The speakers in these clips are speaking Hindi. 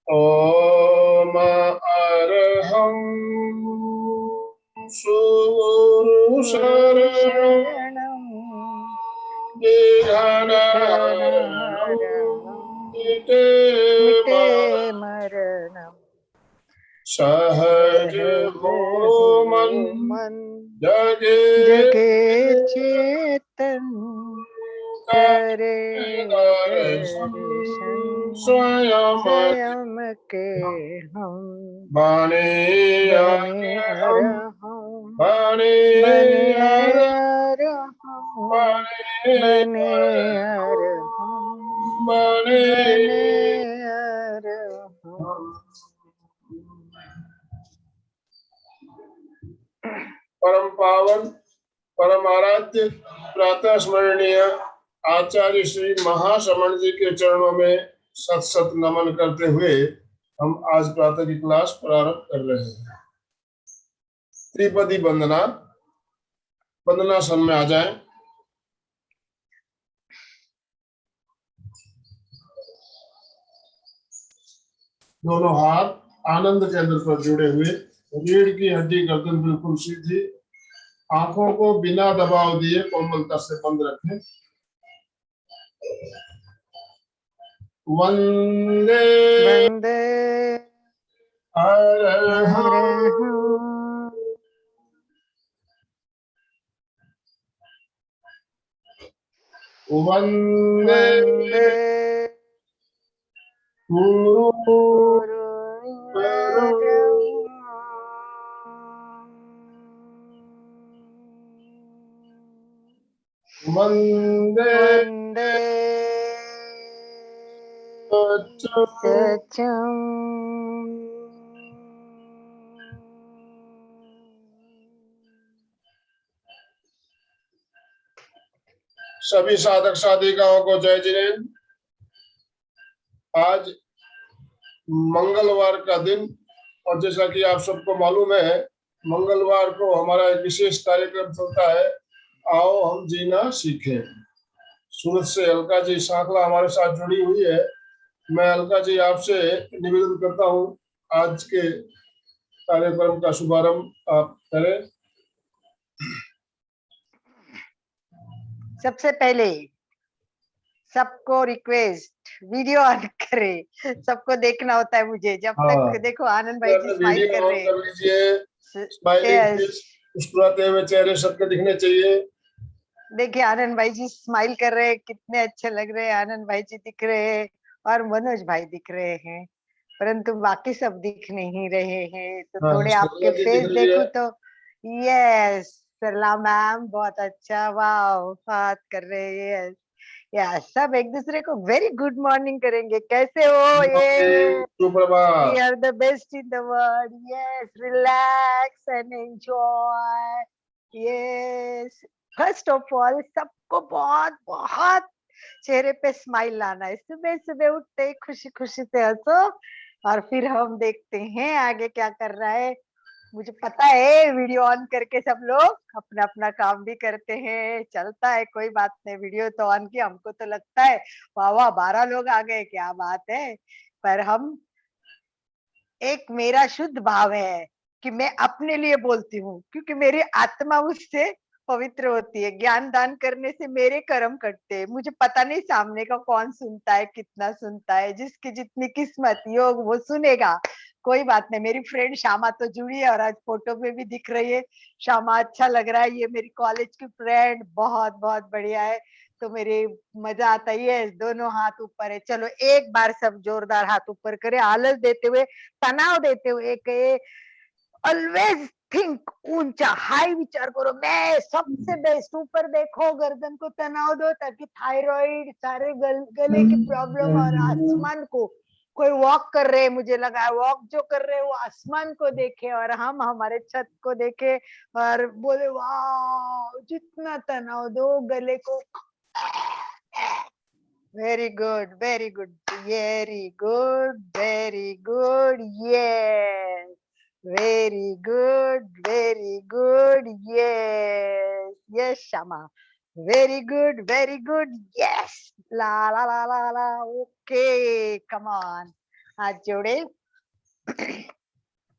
ओम अरहं सुगुरु शरणं मिटे मरणम सहज हो मन जगे जगे चेतन करे दर्शन स्वयं के हम बने बने अरहं बने बने परम पावन परम आराध्य प्रातः स्मरणीय आचार्य श्री महाश्रमण जी के चरणों में सत सत नमन करते हुए हम आज प्रातः की क्लास प्रारंभ कर रहे हैं। त्रिपदी वंदना, वंदनासन में आ जाएं। दोनों हाथ आनंद केंद्र पर जुड़े हुए, रीढ़ की हड्डी गर्दन बिल्कुल सीधी, आंखों को बिना दबाव दिए कोमलता से बंद रखें। वंदे वंदे अरहं वंदे गुरु वंदे सत्यम सभी साधक साधिकाओं को जय जिनेन्द्र। आज मंगलवार का दिन, और जैसा कि आप सबको मालूम है, मंगलवार को हमारा एक विशेष कार्यक्रम चलता है, आओ हम जीना सीखें। सूरत से अलका जी सांकला हमारे साथ जुड़ी हुई है। मैं अलका जी आपसे निवेदन करता हूँ, आज के कार्यक्रम का शुभारंभ आप करें। सबसे पहले सबको रिक्वेस्ट, वीडियो ऑन करे, सबको देखना होता है मुझे। जब तक देखो आनंद भाई जी स्माइल कर रहे हैं, स्माइलिंग मुस्कुराते हुए चेहरे सबके दिखने चाहिए। देखिए आनंद भाई जी स्माइल कर रहे हैं, कितने अच्छे लग रहे हैं। आनंद भाई जी दिख रहे हैं और मनोज भाई दिख रहे हैं, परंतु बाकी सब दिख नहीं रहे हैं। तो थोड़े आपके फेस देखो तो यस, सरला मैम बहुत अच्छा, वाह, बात कर रहे हैं। या सब एक दूसरे को वेरी गुड मॉर्निंग करेंगे, कैसे हो? ये सुप्रभात, we are the best in the world, yes, relax and enjoy, yes. First of all सबको बहुत बहुत चेहरे पे स्माइल लाना है। सुबह सुबह उठते ही खुशी खुशी से हंसो, और फिर हम देखते हैं आगे क्या कर रहा है। मुझे पता है वीडियो ऑन करके सब लोग अपना अपना काम भी करते हैं, चलता है, कोई बात नहीं। वीडियो तो ऑन किया, हमको तो लगता है वाह वाह 12 लोग आ गए, क्या बात है। पर हम, एक मेरा शुद्ध भाव है कि मैं अपने लिए बोलती हूँ, क्योंकि मेरी आत्मा उससे पवित्र होती है। ज्ञान दान करने से मेरे कर्म कटते हैं। मुझे पता नहीं सामने का कौन सुनता है, कितना सुनता है, जिसकी जितनी किस्मत योग वो सुनेगा, कोई बात नहीं। मेरी फ्रेंड श्यामा तो जुड़ी है और आज फोटो में भी दिख रही है। श्यामा अच्छा लग रहा है, ये मेरी कॉलेज की फ्रेंड बहुत बहुत बढ़िया है। तो मेरे मजा आता है। दोनों हाथ ऊपर है, चलो एक बार सब जोरदार हाथ ऊपर करे, आलस देते हुए, तनाव देते हुए कहे, ऑलवेज थिंक ऊंचा, हाई विचार करो, मैं सबसे बेस्ट। ऊपर देखो, गर्दन को तनाव दो ताकि थायराइड, सारे गले की प्रॉब्लम, और आसमान को, कोई वॉक कर रहे हैं, मुझे लगा है वॉक जो कर रहे हैं वो आसमान को देखे और हम हमारे छत को देखे और बोले वाह, जितना तनाव दो गले को। Very good, very good, very good, very good, yes, very good, very good, yes, yes Shyama. Very good, very good, yes, ला ला ला ला ला, ओके, कम ऑन, हाथ जोड़े।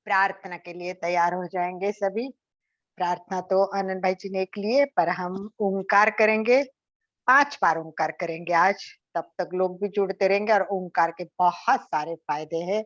प्रार्थना के लिए तैयार हो जाएंगे सभी। प्रार्थना तो आनंद भाई जी ने एक लिए, पर हम ओंकार करेंगे, 5 बार ओंकार करेंगे आज। तब तक लोग भी जुड़ते रहेंगे, और ओंकार के बहुत सारे फायदे हैं।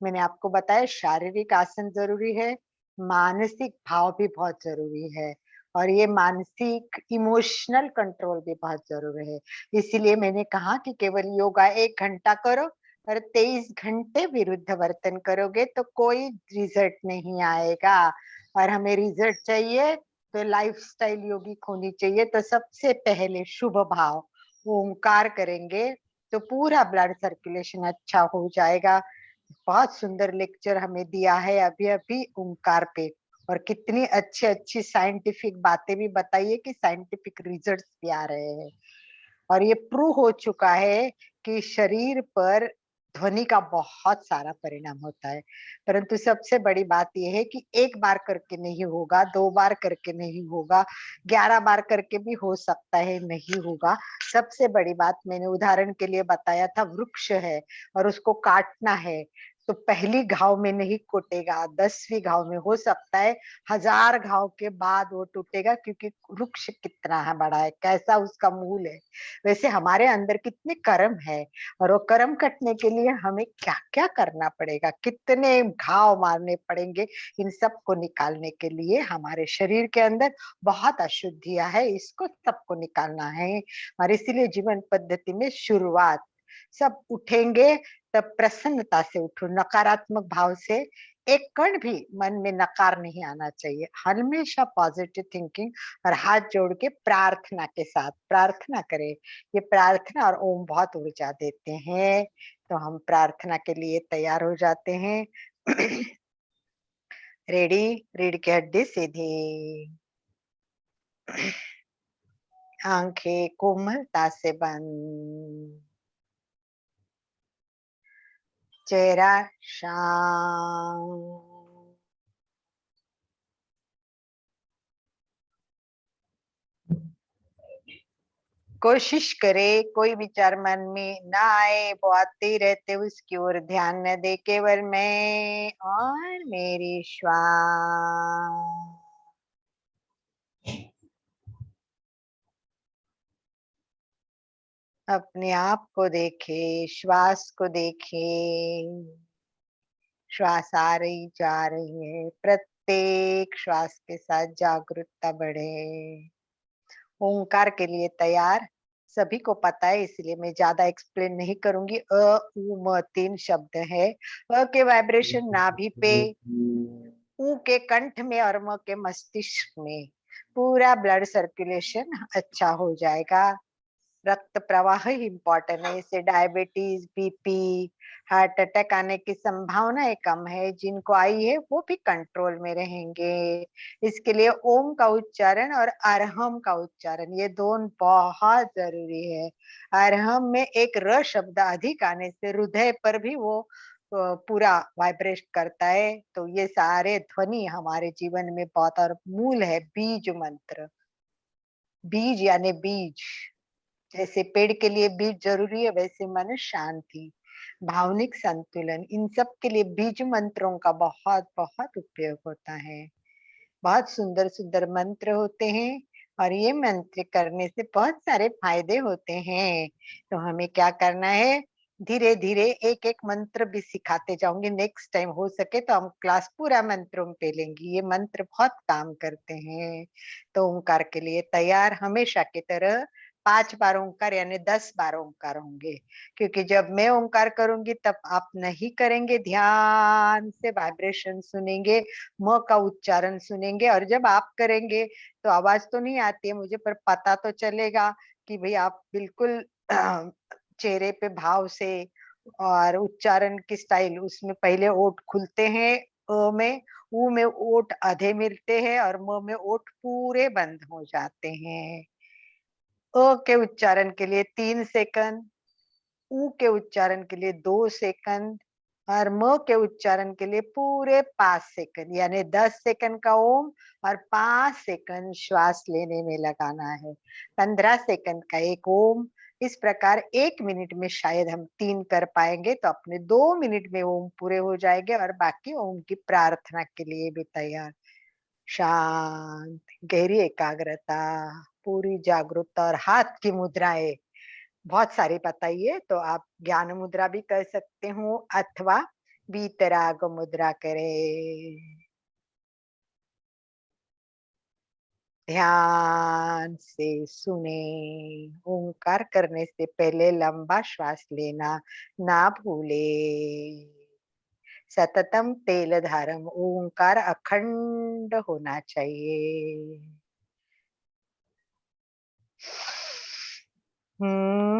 मैंने आपको बताया शारीरिक आसन जरूरी है, मानसिक भाव भी बहुत जरूरी है, और ये मानसिक इमोशनल कंट्रोल भी बहुत जरूरी है। इसीलिए मैंने कहा कि केवल योगा 1 घंटा करो, और 23 घंटे विरुद्ध वर्तन करोगे तो कोई रिजल्ट नहीं आएगा। और हमें रिजल्ट चाहिए तो लाइफस्टाइल योगिक होनी चाहिए। तो सबसे पहले शुभ भाव ओंकार करेंगे तो पूरा ब्लड सर्कुलेशन अच्छा हो जाएगा। बहुत सुंदर लेक्चर हमें दिया है अभी अभी ओंकार पे, और कितनी अच्छी अच्छी साइंटिफिक बातें भी बताइए कि साइंटिफिक रिजल्ट्स भी आ रहे हैं। और ये प्रूव हो चुका है कि शरीर पर ध्वनि का बहुत सारा परिणाम होता है। परंतु सबसे बड़ी बात यह है कि 1 बार करके नहीं होगा, 2 बार करके नहीं होगा, 11 बार करके भी हो सकता है नहीं होगा। सबसे बड़ी बात मैंने उदाहरण के लिए बताया था, वृक्ष है और उसको काटना है, तो पहली घाव में नहीं कोटेगा, 10वीं घाव में हो सकता है, 1000 घाव के बाद वो टूटेगा, क्योंकि वृक्ष कितना है बड़ा है, कैसा उसका मूल है। वैसे हमारे अंदर कितने कर्म है, और वो कर्म कटने के लिए हमें क्या क्या करना पड़ेगा, कितने घाव मारने पड़ेंगे, इन सब को निकालने के लिए हमारे शरीर के अंदर बहुत अशुद्धियां है, इसको सबको निकालना है। और इसीलिए जीवन पद्धति में शुरुआत, सब उठेंगे तब प्रसन्नता से उठो, नकारात्मक भाव से। एक कण भी मन में नकार नहीं आना चाहिए, हमेशा पॉजिटिव थिंकिंग, और हाथ जोड़ के प्रार्थना के साथ प्रार्थना करें। ये प्रार्थना और ओम बहुत ऊर्जा देते हैं। तो हम प्रार्थना के लिए तैयार हो जाते हैं। रेडी, रीढ़ की हड्डी सीधी, आंखें कोमलता से बंद, चेहरा शांत। कोशिश करे कोई विचार मन में ना आए, वो आते रहते उसकी ओर ध्यान न दे, केवल मैं और मेरी श्वास। अपने आप को देखे, श्वास को देखे, श्वास आ रही जा रही है, प्रत्येक श्वास के साथ जागरूकता बढ़े। ओंकार के लिए तैयार, सभी को पता है इसलिए मैं ज्यादा एक्सप्लेन नहीं करूंगी। अ उ म 3 शब्द है। अ के वाइब्रेशन नाभि पे, ऊ के कंठ में, और म के मस्तिष्क में, पूरा ब्लड सर्कुलेशन अच्छा हो जाएगा। रक्त प्रवाह ही इम्पोर्टेंट है, इससे डायबिटीज, बीपी, हार्ट अटैक आने की संभावनाएं कम है। जिनको आई है वो भी कंट्रोल में रहेंगे। इसके लिए ओम का उच्चारण और अरहम का उच्चारण, ये दोनों बहुत जरूरी है। अरहम में एक र शब्द अधिक आने से हृदय पर भी वो पूरा वाइब्रेट करता है। तो ये सारे ध्वनि हमारे जीवन में बहुत और मूल है। बीज मंत्र, बीज यानी बीज, जैसे पेड़ के लिए बीज जरूरी है, वैसे मन शांति, भावनिक संतुलन, इन सब के लिए बीज मंत्रों का बहुत बहुत उपयोग होता है। बहुत सुंदर सुंदर मंत्र होते हैं, और ये मंत्र करने से बहुत सारे फायदे होते हैं। तो हमें क्या करना है, धीरे धीरे एक एक मंत्र भी सिखाते जाऊंगी। नेक्स्ट टाइम हो सके तो हम क्लास पूरा मंत्रों पे लेंगे, ये मंत्र बहुत काम करते हैं। तो ओंकार के लिए तैयार, हमेशा की तरह 5 बार ओंकार यानी 10 बार ओंकार होंगे, क्योंकि जब मैं ओंकार करूंगी तब आप नहीं करेंगे, ध्यान से वाइब्रेशन सुनेंगे, म का उच्चारण सुनेंगे। और जब आप करेंगे तो आवाज तो नहीं आती है मुझे, पर पता तो चलेगा कि भाई आप बिल्कुल चेहरे पे भाव से, और उच्चारण की स्टाइल, उसमें पहले ओठ खुलते हैं अ में, ऊ में ओठ आधे मिलते हैं, और म में ओठ पूरे बंद हो जाते हैं। अ के उच्चारण के लिए 3 सेकंड, ऊ के उच्चारण के लिए 2 सेकंड, और म के उच्चारण के लिए पूरे 5 सेकंड, यानी 10 सेकंड का ओम और 5 सेकंड श्वास लेने में लगाना है। 15 सेकंड का एक ओम। इस प्रकार 1 मिनट में शायद हम 3 कर पाएंगे, तो अपने 2 मिनट में ओम पूरे हो जाएंगे और बाकी ओम की प्रार्थना के लिए भी तैयार। शांत, गहरी एकाग्रता, पूरी जागरूकता और हाथ की मुद्राएं बहुत सारी बताइए, तो आप ज्ञान मुद्रा भी कर सकते हो अथवा वीतराग मुद्रा करें। ध्यान से सुने। ओंकार करने से पहले लंबा श्वास लेना ना भूले। सततम तेलधारम, ओंकार अखंड होना चाहिए। हम्म।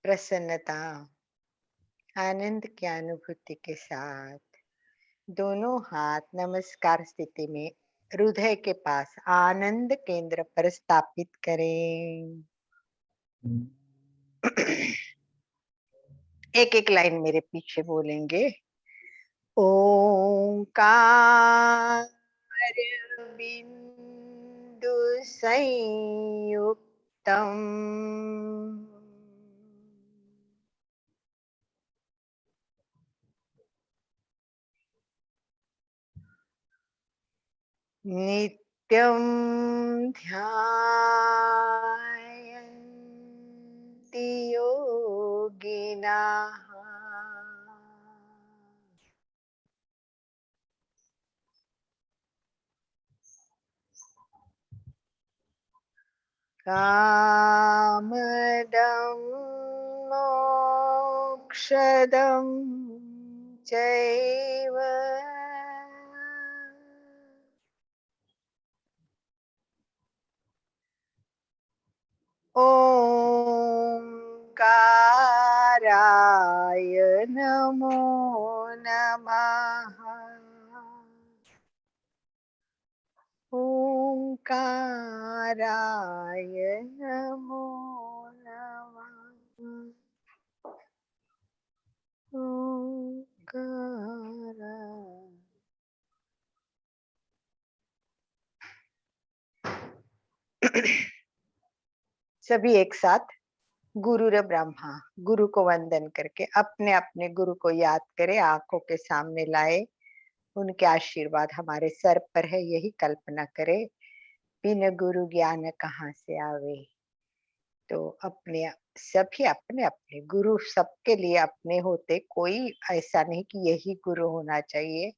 प्रसन्नता, आनंद की अनुभूति के साथ दोनों हाथ नमस्कार स्थिति में हृदय के पास आनंद केंद्र पर स्थापित करें। एक एक लाइन मेरे पीछे बोलेंगे। ओंकार बिंदु संयुक्तम नित्यं ध्यायन्ति योगिनः कामदं मोक्षदं चैव ओंकाराय नमो नमः। ओंकाराय नमो नमः। पुकारा। सभी एक साथ गुरुर ब्रह्मा, गुरु को वंदन करके अपने अपने गुरु को याद करे, आंखों के सामने लाए, उनके आशीर्वाद हमारे सर पर है, यही कल्पना करे। बिन गुरु ज्ञान कहाँ से आवे। तो अपने सभी अपने अपने गुरु सबके लिए अपने होते, कोई ऐसा नहीं कि यही गुरु होना चाहिए।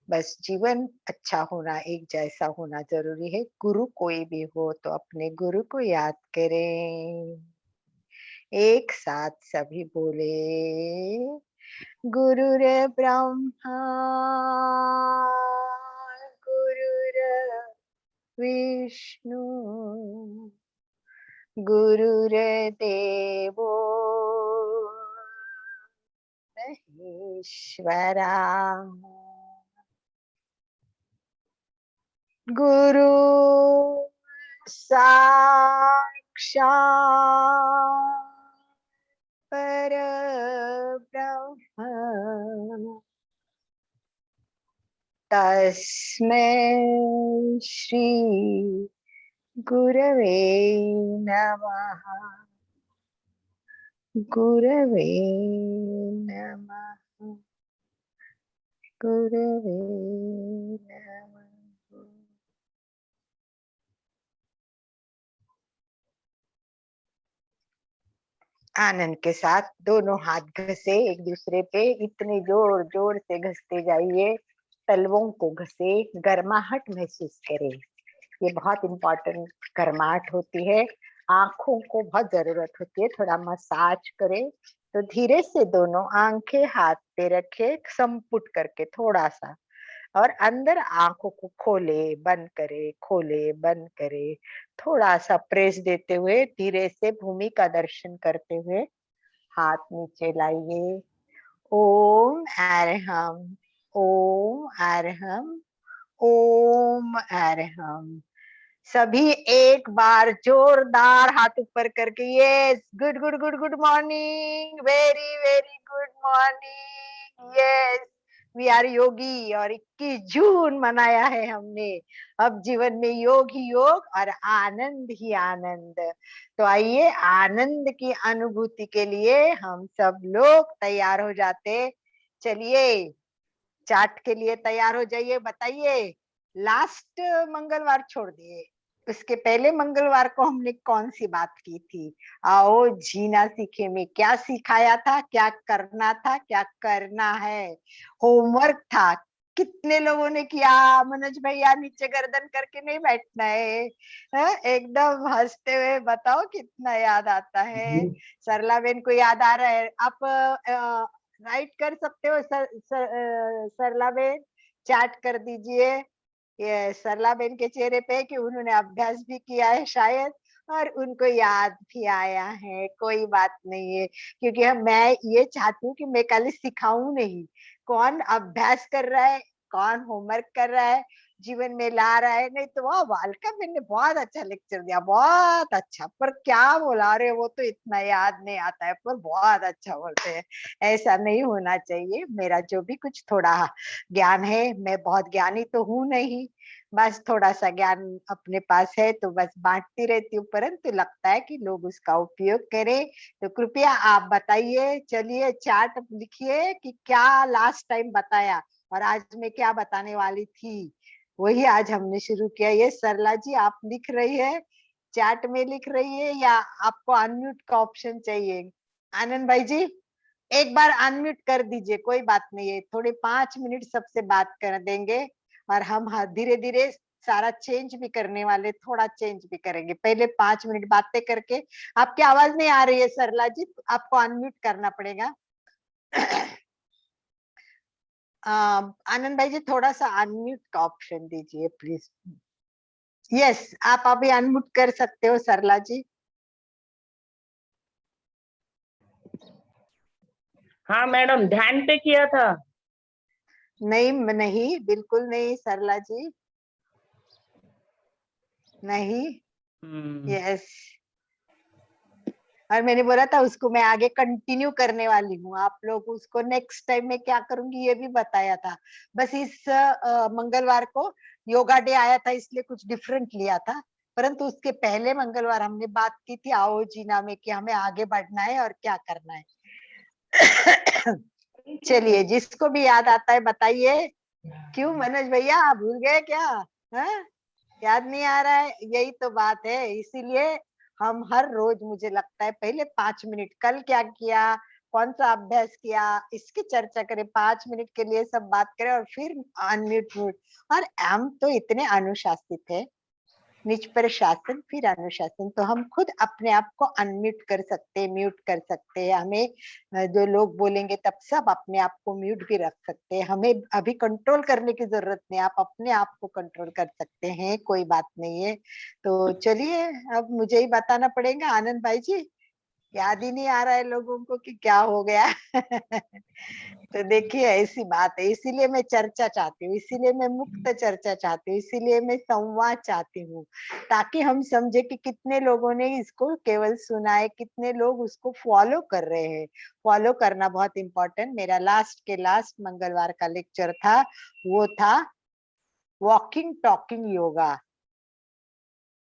बस जीवन अच्छा होना, एक जैसा होना जरूरी है। गुरु कोई भी हो तो अपने गुरु को याद करें। एक साथ सभी बोले, गुरुर ब्रह्मा गुरुर विष्णु गुरुर्देवो महेश्वरा। गुरु साक्षात् परब्रह्म तस्मै श्री गुरवे नमः। गुरवे नमः। गुरवे नमः। आनंद के साथ दोनों हाथ घसे एक दूसरे पे, इतने जोर जोर से घसते जाइए, तलवों को घसे, गर्माहट महसूस करें। ये बहुत इम्पोर्टेंट गर्माहट होती है, आंखों को बहुत जरूरत होती है। थोड़ा मसाज करें। तो धीरे से दोनों आंखें हाथ पे रखे, संपुट करके थोड़ा सा, और अंदर आंखों को खोले बंद करे, खोले बंद करे, थोड़ा सा प्रेस देते हुए धीरे से भूमि का दर्शन करते हुए हाथ नीचे लाइए। ओम अरहम, ओम अरहम, ओम अरहम। सभी एक बार जोरदार हाथ ऊपर करके, yes, good good good good morning, very very good morning, yes, we are yogi. और 21 जून मनाया है हमने। अब जीवन में योग ही योग और आनंद ही आनंद। तो आइए आनंद की अनुभूति के लिए हम सब लोग तैयार हो जाते। चलिए चाट के लिए तैयार हो जाइए। बताइए, लास्ट मंगलवार छोड़ दिए, उसके पहले मंगलवार को हमने कौन सी बात की थी? आओ जीना सीखे में क्या सिखाया था, क्या करना था, क्या करना है, होमवर्क था। कितने लोगों ने किया? मनोज भैया नीचे गर्दन करके नहीं बैठना है, एकदम हंसते हुए बताओ कितना याद आता है। सरला बेन को याद आ रहा है? आप राइट कर सकते हो सरला बेन, चैट कर दीजिए। ये सरला बेन के चेहरे पे कि उन्होंने अभ्यास भी किया है शायद, और उनको याद भी आया है। कोई बात नहीं है, क्योंकि मैं ये चाहती हूँ कि मैं खाली सिखाऊं नहीं, कौन अभ्यास कर रहा है, कौन होमवर्क कर रहा है, जीवन में ला रहा है। नहीं तो वाह, वालका बेन ने बहुत अच्छा लेक्चर दिया, बहुत अच्छा, पर क्या बोला रे, वो तो इतना याद नहीं आता है, पर बहुत अच्छा बोलते हैं। ऐसा नहीं होना चाहिए। मेरा जो भी कुछ थोड़ा ज्ञान है, मैं बहुत ज्ञानी तो हूँ नहीं, बस थोड़ा सा ज्ञान अपने पास है तो बस बांटती रहती हूँ, परंतु लगता है कि लोग उसका उपयोग करें। तो कृपया आप बताइए। चलिए चार्ट लिखिए कि क्या लास्ट टाइम बताया और आज मैं क्या बताने वाली थी, वही आज हमने शुरू किया। ये सरला जी आप लिख रही है, चैट में लिख रही है, या आपको अनम्यूट का ऑप्शन चाहिए? आनंद भाई जी एक बार अनम्यूट कर दीजिए, कोई बात नहीं है, थोड़े 5 मिनट सबसे बात कर देंगे और हम धीरे धीरे सारा चेंज भी करने वाले, थोड़ा चेंज भी करेंगे। पहले 5 मिनट बातें करके। आपकी आवाज नहीं आ रही है सरला जी, आपको अनम्यूट करना पड़ेगा। आनंद भाई जी थोड़ा सा अनम्यूट का ऑप्शन दीजिए प्लीज। यस, आप अभी अनम्यूट कर सकते हो सरला जी। हाँ मैडम, ध्यान पे किया था। नहीं नहीं, बिल्कुल नहीं सरला जी, नहीं। यस, और मैंने बोला था उसको मैं आगे कंटिन्यू करने वाली हूँ। आप लोग उसको नेक्स्ट टाइम में क्या करूंगी ये भी बताया था। बस इस मंगलवार को योगा डे आया था इसलिए कुछ डिफरेंट लिया था, परंतु उसके पहले मंगलवार हमने बात की थी आओ जीना में कि हमें आगे बढ़ना है और क्या करना है। चलिए जिसको भी याद आता है बताइए। क्यों मनोज भैया आप भूल गए क्या? हाँ? याद नहीं आ रहा है, यही तो बात है। इसीलिए हम हर रोज मुझे लगता है पहले 5 मिनट कल क्या किया, कौन सा अभ्यास किया, इसकी चर्चा करें, 5 मिनट के लिए सब बात करें और फिर अनम्यूट म्यूट। और हम तो इतने अनुशासित है, निज पर शासन फिर अनुशासन, तो हम खुद अपने आप को अनम्यूट कर सकते हैं, म्यूट कर सकते हैं। हमें जो लोग बोलेंगे तब सब अपने आप को म्यूट भी रख सकते हैं। हमें अभी कंट्रोल करने की जरूरत नहीं, आप अपने आप को कंट्रोल कर सकते हैं, कोई बात नहीं है। तो चलिए अब मुझे ही बताना पड़ेगा आनंद भाई जी, याद ही नहीं आ रहा है लोगों को कि क्या हो गया। तो देखिए ऐसी बात है, इसीलिए मैं चर्चा चाहती हूँ, इसीलिए मैं मुक्त चर्चा चाहती हूँ, इसीलिए मैं संवाद चाहती हूँ, ताकि हम समझे कि कितने लोगों ने इसको केवल सुना है, कितने लोग उसको फॉलो कर रहे हैं। फॉलो करना बहुत इंपॉर्टेंट। मेरा लास्ट के लास्ट मंगलवार का लेक्चर था, वो था वॉकिंग टॉकिंग योगा।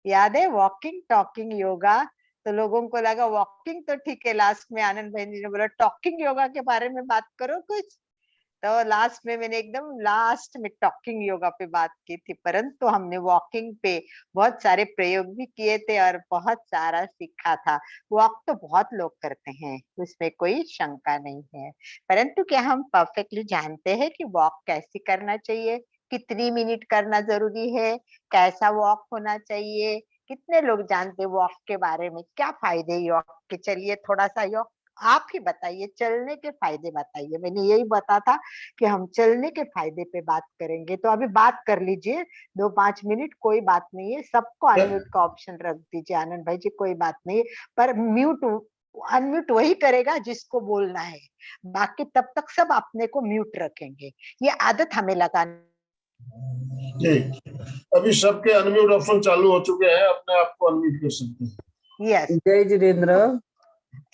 याद है वॉकिंग टॉकिंग योगा? तो लोगों को लगा वॉकिंग तो ठीक है, लास्ट में आनंद भाई जी ने बोला टॉकिंग योगा के बारे में बात करो कुछ। तो लास्ट में मैंने एकदम लास्ट में टॉकिंग योगा पे बात की थी, परंतु हमने वॉकिंग पे बहुत सारे प्रयोग भी किए थे और बहुत सारा सीखा था। वॉक तो बहुत लोग करते हैं, उसमें कोई शंका नहीं है, परंतु क्या हम परफेक्टली जानते हैं कि वॉक कैसे करना चाहिए, कितनी मिनट करना जरूरी है, कैसा वॉक होना चाहिए? कितने लोग जानते हैं वॉक के बारे में, क्या फायदे वॉक के? चलिए थोड़ा सा वॉक आप ही बताइए, चलने के फायदे बताइए। मैंने यही बता था कि हम चलने के फायदे पे बात करेंगे, तो अभी बात कर लीजिए 2-5 मिनट, कोई बात नहीं है। सबको अनम्यूट का ऑप्शन रख दीजिए आनंद भाई जी, कोई बात नहीं है, पर म्यूट अनम्यूट वही करेगा जिसको बोलना है, बाकी तब तक सब अपने को म्यूट रखेंगे। ये आदत हमें लगानी। ठीक, अभी सबके अनम्यूट ऑप्शन चालू हो चुके हैं, अपने आप को अनम्यूट कर सकते हैं। यस, जय जितेंद्र।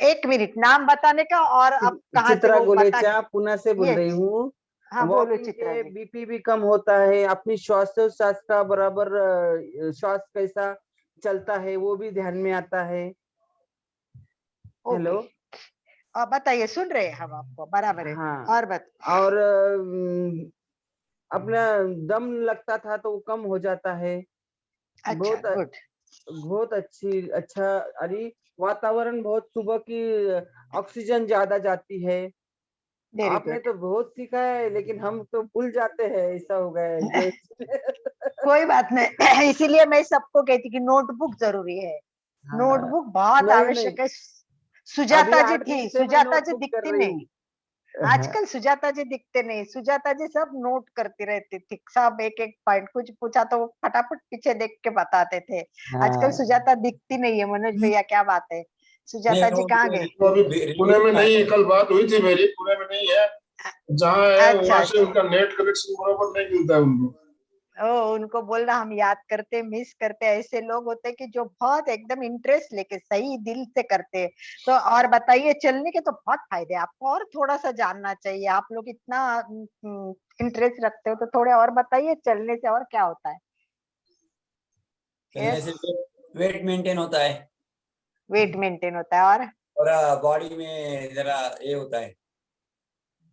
1 मिनट नाम बताने का, और अब कहाँ से चित्रा वो बता। गोलेचा पुणे से बोल ये रही हूँ। हाँ बोलो वॉकिंग चित्रा के जी। बीपी भी कम होता है, अपनी श्वासोच्छ्वास का बराबर श्वास कैसा चलता है वो भी ध्यान में आता है। Okay, hello. बताइए, सुन रहे हैं हम आपको, बराबर है। हाँ। और और अपना दम लगता था तो वो कम हो जाता है। अच्छा, बहुत गुड, बहुत अच्छा। अरे वातावरण बहुत, सुबह की ऑक्सीजन ज्यादा जाती है। वेरी आपने गुड। तो बहुत सीखा है लेकिन हम तो भूल जाते हैं, ऐसा हो गया है कोई बात नहीं। इसीलिए मैं सबको कहती कि नोटबुक जरूरी है, हाँ। नोटबुक बहुत नहीं नहीं, आवश्यक है। अभी सुजाता जी 8 दिन थी, से मैं सुजाता जी नोटबुक कर दिखती रही नहीं हूँ। हाँ। आजकल, सुजाता जी दिखते नहीं, सुजाता जी सब नोट करती रहती थी, सब एक एक पॉइंट, कुछ पूछा तो वो फटाफट पीछे देख के बताते थे। आजकल हाँ। सुजाता दिखती नहीं है। मनोज भैया क्या बात है, नहीं सुजाता जी वो कहाँ गए? वो अभी पुणे में नहीं है, कल बात हुई थी मेरी, पुणे में नहीं है, जहाँ है अच्छा वहां से अच्छा, उनका नेट कनेक्शन बराबर नहीं मिलता है उनको। ओ उनको बोलना हम याद करते, मिस करते। ऐसे लोग होते हैं कि जो बहुत एकदम इंटरेस्ट लेके सही दिल से करते हैं। तो और बताइए, चलने के तो बहुत फायदे हैं, आपको और थोड़ा सा जानना चाहिए। आप लोग इतना इंटरेस्ट रखते हो तो थोड़े और बताइए, चलने से और क्या होता है? चलने से वेट मेंटेन होता है वेट मेंटेन होता है, और बॉडी में जरा ये होता है।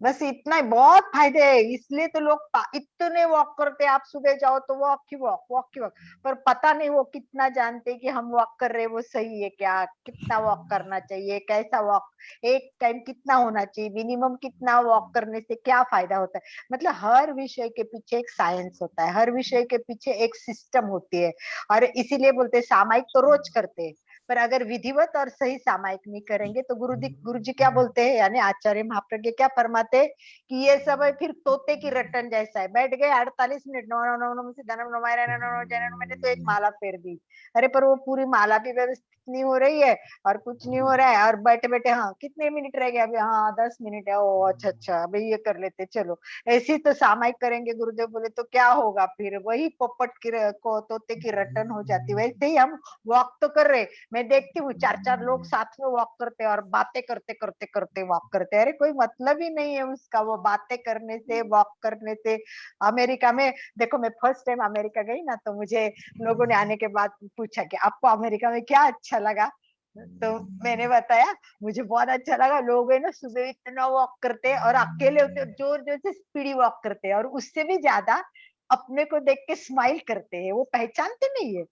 बस इतना ही, बहुत फायदे है। इसलिए तो लोग इतने वॉक करते हैं। आप सुबह जाओ तो वॉक की वॉक, वॉक की वॉक, पर पता नहीं वो कितना जानते हैं कि हम वॉक कर रहे हैं वो सही है क्या, कितना वॉक करना चाहिए, कैसा वॉक, एक टाइम कितना होना चाहिए, मिनिमम कितना वॉक करने से क्या फायदा होता है। मतलब हर विषय के पीछे एक साइंस होता है, हर विषय के पीछे एक सिस्टम होती है। और इसीलिए बोलते हैं सामायिक तो रोज करते हैं, पर अगर विधिवत और सही सामायिक नहीं करेंगे तो गुरु जी क्या बोलते हैं, यानी आचार्य महाप्रज्ञ क्या फरमाते हैं कि ये सब है फिर तोते की रटन जैसा है, बैठ गए 48 minute, no no no no से धनम नो मायरा नो नो जनन, मैंने तो एक माला फेर दी। अरे पर वो पूरी माला भी व्यवस्थित नहीं हो रही है और कुछ नहीं हो रहा है, और बैठे बैठे हाँ कितने मिनट रह गए अभी, हाँ 10 मिनट है, ओ अच्छा अच्छा अभी ये कर लेते चलो। ऐसे ही तो सामायिक करेंगे, गुरुदेव बोले तो क्या होगा फिर, वही पोपट की को तोते की रटन हो जाती। वैसे ही हम वॉक तो कर रहे, मैं देखती हूँ 4-4 लोग साथ में वॉक करते हैं और बातें करते करते करते वॉक करते हैं। अरे कोई मतलब ही नहीं है उसका, वो बातें करने से, वॉक करने से। अमेरिका में देखो, मैं फर्स्ट टाइम अमेरिका गई ना, तो मुझे लोगों ने आने के बाद पूछा कि आपको अमेरिका में क्या अच्छा लगा, तो मैंने बताया मुझे बहुत अच्छा लगा, लोग है ना सुबह इतना वॉक करते हैं और अकेले होते जोर जोर से स्पीडी वॉक करते हैं, और उससे भी ज्यादा अपने को देख के स्माइल करते हैं। वो पहचानते नहीं है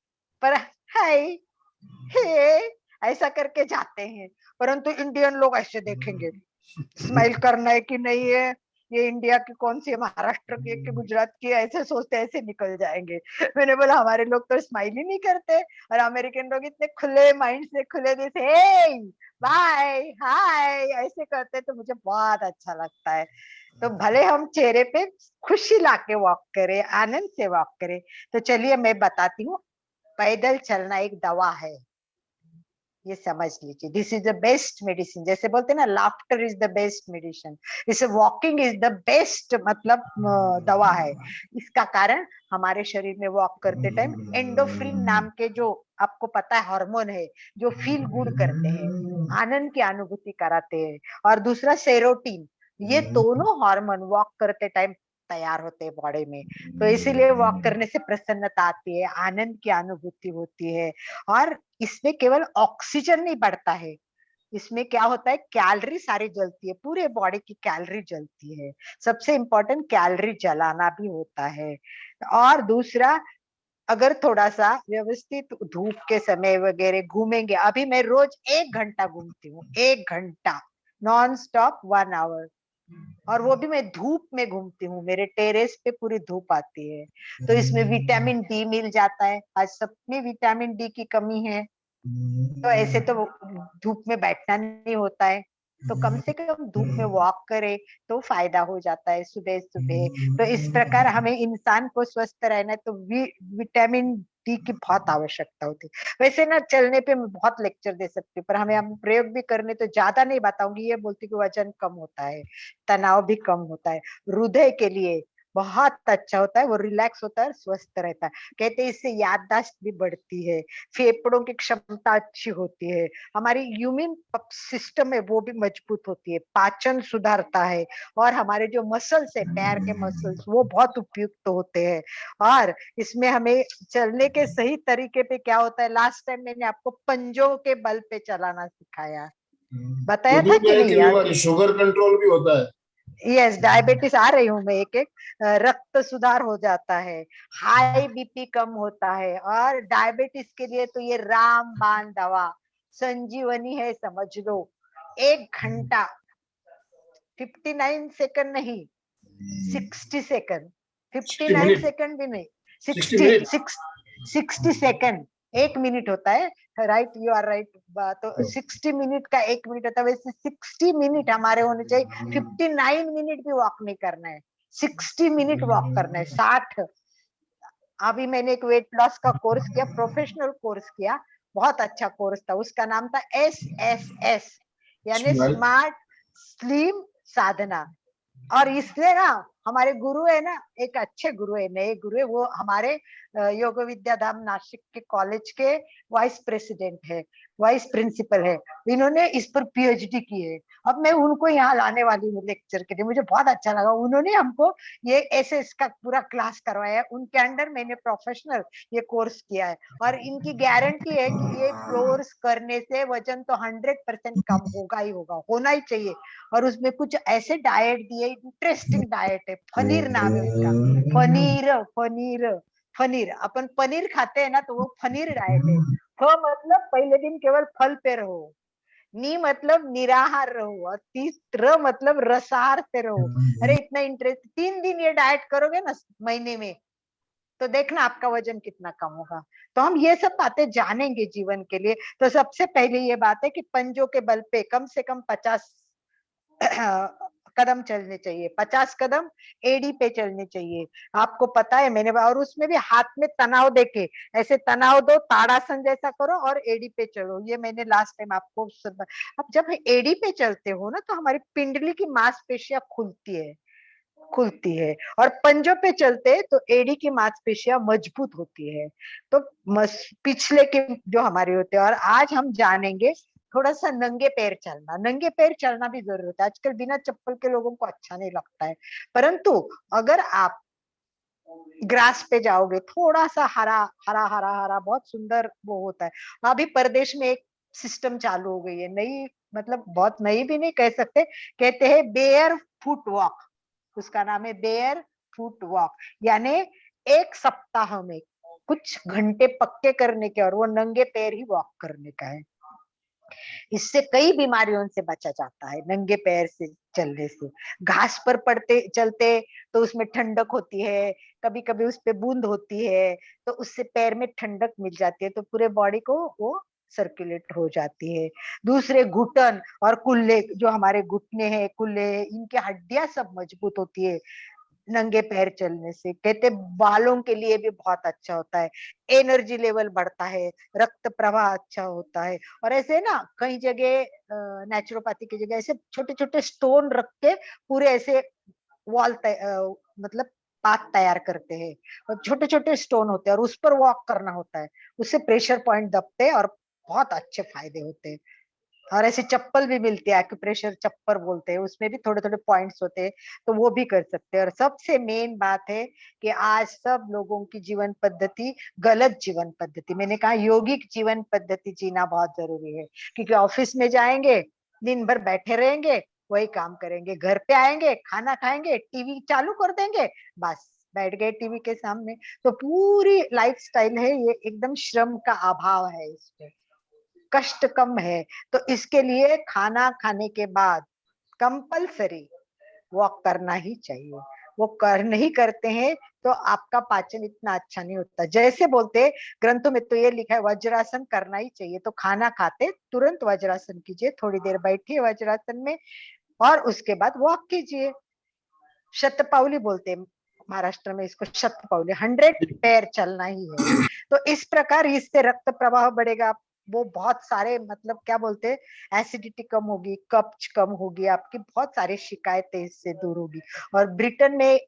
पर हाय हे ऐसा करके जाते हैं। परंतु इंडियन लोग ऐसे देखेंगे स्माइल करना है कि नहीं है, ये इंडिया की कौन सी है, महाराष्ट्र की है कि गुजरात की है, ऐसे सोचते ऐसे निकल जाएंगे। मैंने बोला हमारे लोग तो स्माइल ही नहीं करते, और अमेरिकन लोग इतने खुले माइंड से, खुले दिल से हे बाय हाय ऐसे करते, तो मुझे बहुत अच्छा लगता है। तो भले हम चेहरे पे खुशी लाके वॉक करें, आनंद से वॉक करें। तो चलिए मैं बताती हूँ, पैदल चलना एक दवा है, ये समझ लीजिए। This is the best medicine, जैसे बोलते हैं ना laughter is the best medicine, इसे वॉकिंग इज द बेस्ट मतलब दवा है। इसका कारण हमारे शरीर में वॉक करते टाइम एंडोफ्रिन नाम के जो आपको पता है हार्मोन है, जो फील गुड करते हैं, आनंद की अनुभूति कराते हैं। और दूसरा सेरोटीन, ये दोनों हार्मोन वॉक करते टाइम तैयार होते हैं बॉडी में। तो इसीलिए वॉक करने से प्रसन्नता आती है, आनंद की अनुभूति होती है। और इसमें केवल ऑक्सीजन नहीं बढ़ता है, इसमें क्या होता है कैलोरी सारी जलती है, पूरे बॉडी की कैलोरी जलती है। सबसे इम्पोर्टेंट कैलोरी जलाना भी होता है। और दूसरा, अगर थोड़ा सा व्यवस्थित धूप के समय वगैरह घूमेंगे, अभी मैं रोज 1 घंटा घूमती हूँ, 1 घंटा नॉन स्टॉप 1 आवर, और वो भी मैं धूप में घूमती हूँ, मेरे टेरेस पे पूरी धूप आती है। तो इसमें विटामिन डी मिल जाता है, आज सब में विटामिन डी की कमी है, तो ऐसे तो धूप में बैठना नहीं होता है, तो कम से कम धूप में वॉक करे तो फायदा हो जाता है सुबह सुबह। तो इस प्रकार हमें इंसान को स्वस्थ रहना है तो विटामिन डी की बहुत आवश्यकता होती है। वैसे ना चलने पे मैं बहुत लेक्चर दे सकती हूँ, पर हमें हम प्रयोग भी करने तो ज्यादा नहीं बताऊंगी। ये बोलती कि वजन कम होता है, तनाव भी कम होता है, हृदय के लिए बहुत अच्छा होता है, वो रिलैक्स होता है और स्वस्थ रहता है। कहते हैं इससे याददाश्त भी बढ़ती है, फेफड़ों की क्षमता अच्छी होती है, हमारी इम्यून सिस्टम है वो भी मजबूत होती है, पाचन सुधारता है, और हमारे जो मसल्स है पैर के मसल्स वो बहुत उपयुक्त होते हैं। और इसमें हमें चलने के सही तरीके पे क्या होता है, लास्ट टाइम मैंने आपको पंजों के बल पे चलाना सिखाया, बताया था कि नहीं याद? शुगर कंट्रोल भी होता है। यस, डायबिटीज आ रही हूँ मैं एक एक, रक्त सुधार हो जाता है, हाई बीपी कम होता है, और डायबिटीज के लिए तो ये रामबाण दवा संजीवनी है, समझ लो। 1 घंटा 59 सेकंड नहीं, 60 सेकंड, 60 59 मिनट, सेकंड भी नहीं, 60 60 मिनट 60 सेकंड, 1 मिनट होता है, राइट, यू आर राइट। तो 60 मिनट का 1 मिनट होता है, वैसे 60 मिनट हमारे होने चाहिए, 59 मिनट भी वॉक नहीं करना है, 60 मिनट वॉक करना है, 60। अभी मैंने एक वेट लॉस का कोर्स किया, प्रोफेशनल कोर्स किया, बहुत अच्छा कोर्स था, उसका नाम था SSS, यानी स्मार्ट स्लिम साधना। और इसलिए ना हमारे गुरु है ना, एक अच्छे गुरु है, नए गुरु है, वो हमारे योग विद्या धाम नासिक के कॉलेज के वाइस प्रेसिडेंट है, वाइस प्रिंसिपल है, इन्होंने इस पर PhD की है। अब मैं उनको यहाँ लाने वाली हूँ लेक्चर के लिए, मुझे बहुत अच्छा लगा, उन्होंने हमको ये SS का पूरा क्लास करवाया है, उनके अंडर मैंने प्रोफेशनल ये कोर्स किया है। और इनकी गारंटी है कि ये कोर्स करने से वजन तो 100% कम होगा ही होगा, होना ही चाहिए। और उसमें कुछ ऐसे डाइट दिए, इंटरेस्टिंग डाइट है, फनीर नाम है उसका, फनीर फनीर फनीर, अपन पनीर खाते हैं ना, तो वो फनीर डाइट है। मतलब पहले दिन केवल फल पे रहो, नी मतलब निराहार रहो, और तीसरा मतलब रसाहार से रहो। अरे इतना इंटरेस्ट, 3 दिन ये डाइट करोगे ना महीने में, तो देखना आपका वजन कितना कम होगा। तो हम ये सब बातें जानेंगे जीवन के लिए। तो सबसे पहले ये बात है कि पंजों के बल पे कम से कम 50 कदम चलने चाहिए, 50 कदम एडी पे चलने चाहिए। आपको पता है मैंने, और उसमें भी हाथ में तनाव देके, ऐसे तनाव दो, ताड़ासन जैसा करो और एडी पे चलो, ये मैंने लास्ट टाइम आपको अब जब एडी पे चलते हो ना, तो हमारी पिंडली की मांसपेशियां खुलती है, खुलती है। और पंजों पे चलते तो एड़ी की मांसपेशियां मजबूत होती है। तो पिछले के जो हमारे होते हैं। और आज हम जानेंगे थोड़ा सा नंगे पैर चलना। नंगे पैर चलना भी जरूरी होता है। आजकल बिना चप्पल के लोगों को अच्छा नहीं लगता है, परंतु अगर आप ग्रास पे जाओगे, थोड़ा सा हरा हरा हरा हरा बहुत सुंदर वो होता है। अभी प्रदेश में एक सिस्टम चालू हो गई है, नई, मतलब बहुत नई भी नहीं कह सकते, कहते हैं बेयर फुट वॉक। उसका नाम है बेयर फुट वॉक, यानी एक सप्ताह में कुछ घंटे पक्के करने के, और वो नंगे पैर ही वॉक करने का है। इससे कई बीमारियों से बचा जाता है नंगे पैर से चलने से। घास पर पड़ते चलते तो उसमें ठंडक होती है, कभी कभी उस पे बूंद होती है, तो उससे पैर में ठंडक मिल जाती है, तो पूरे बॉडी को वो सर्कुलेट हो जाती है। दूसरे घुटन और कुल्ले, जो हमारे घुटने हैं, कुल्ले हैं, इनकी हड्डियां सब मजबूत होती है नंगे पैर चलने से। कहते बालों के लिए भी बहुत अच्छा होता है, एनर्जी लेवल बढ़ता है, रक्त प्रवाह अच्छा होता है। और ऐसे ना कई जगह नेचुरोपैथी की जगह ऐसे छोटे छोटे स्टोन रख के पूरे ऐसे वॉल मतलब पाथ तैयार करते हैं, और छोटे छोटे स्टोन होते हैं और उस पर वॉक करना होता है। उससे प्रेशर पॉइंट दबते हैं और बहुत अच्छे फायदे होते हैं। और ऐसी चप्पल भी मिलती है, एक्यूप्रेशर चप्पल बोलते हैं, उसमें भी थोड़े थोड़े पॉइंट्स होते हैं, तो वो भी कर सकते हैं। और सबसे मेन बात है कि आज सब लोगों की जीवन पद्धति गलत जीवन पद्धति, मैंने कहा यौगिक जीवन पद्धति जीना बहुत जरूरी है। क्योंकि ऑफिस में जाएंगे, दिन भर बैठे रहेंगे, वही काम करेंगे, घर पे आएंगे, खाना खाएंगे, टीवी चालू कर देंगे, बस बैठ गए टीवी के सामने। तो पूरी लाइफस्टाइल है ये, एकदम श्रम का अभाव है इसमें, कष्ट कम है। तो इसके लिए खाना खाने के बाद कंपलसरी वॉक करना ही चाहिए। वो कर नहीं करते हैं तो आपका पाचन इतना अच्छा नहीं होता। जैसे बोलते ग्रंथों में तो ये लिखा है वज्रासन करना ही चाहिए। तो खाना खाते तुरंत वज्रासन कीजिए, थोड़ी देर बैठिए वज्रासन में, और उसके बाद वॉक कीजिए। शतपावली बोलते हैं महाराष्ट्र में इसको, शतपावली, 100 पैर चलना ही है। तो इस प्रकार इससे रक्त प्रवाह बढ़ेगा, वो बहुत सारे मतलब क्या बोलते हैं, एसिडिटी कम होगी, कब्ज कम होगी, आपकी बहुत सारी शिकायतें इससे दूर होगी। और ब्रिटेन में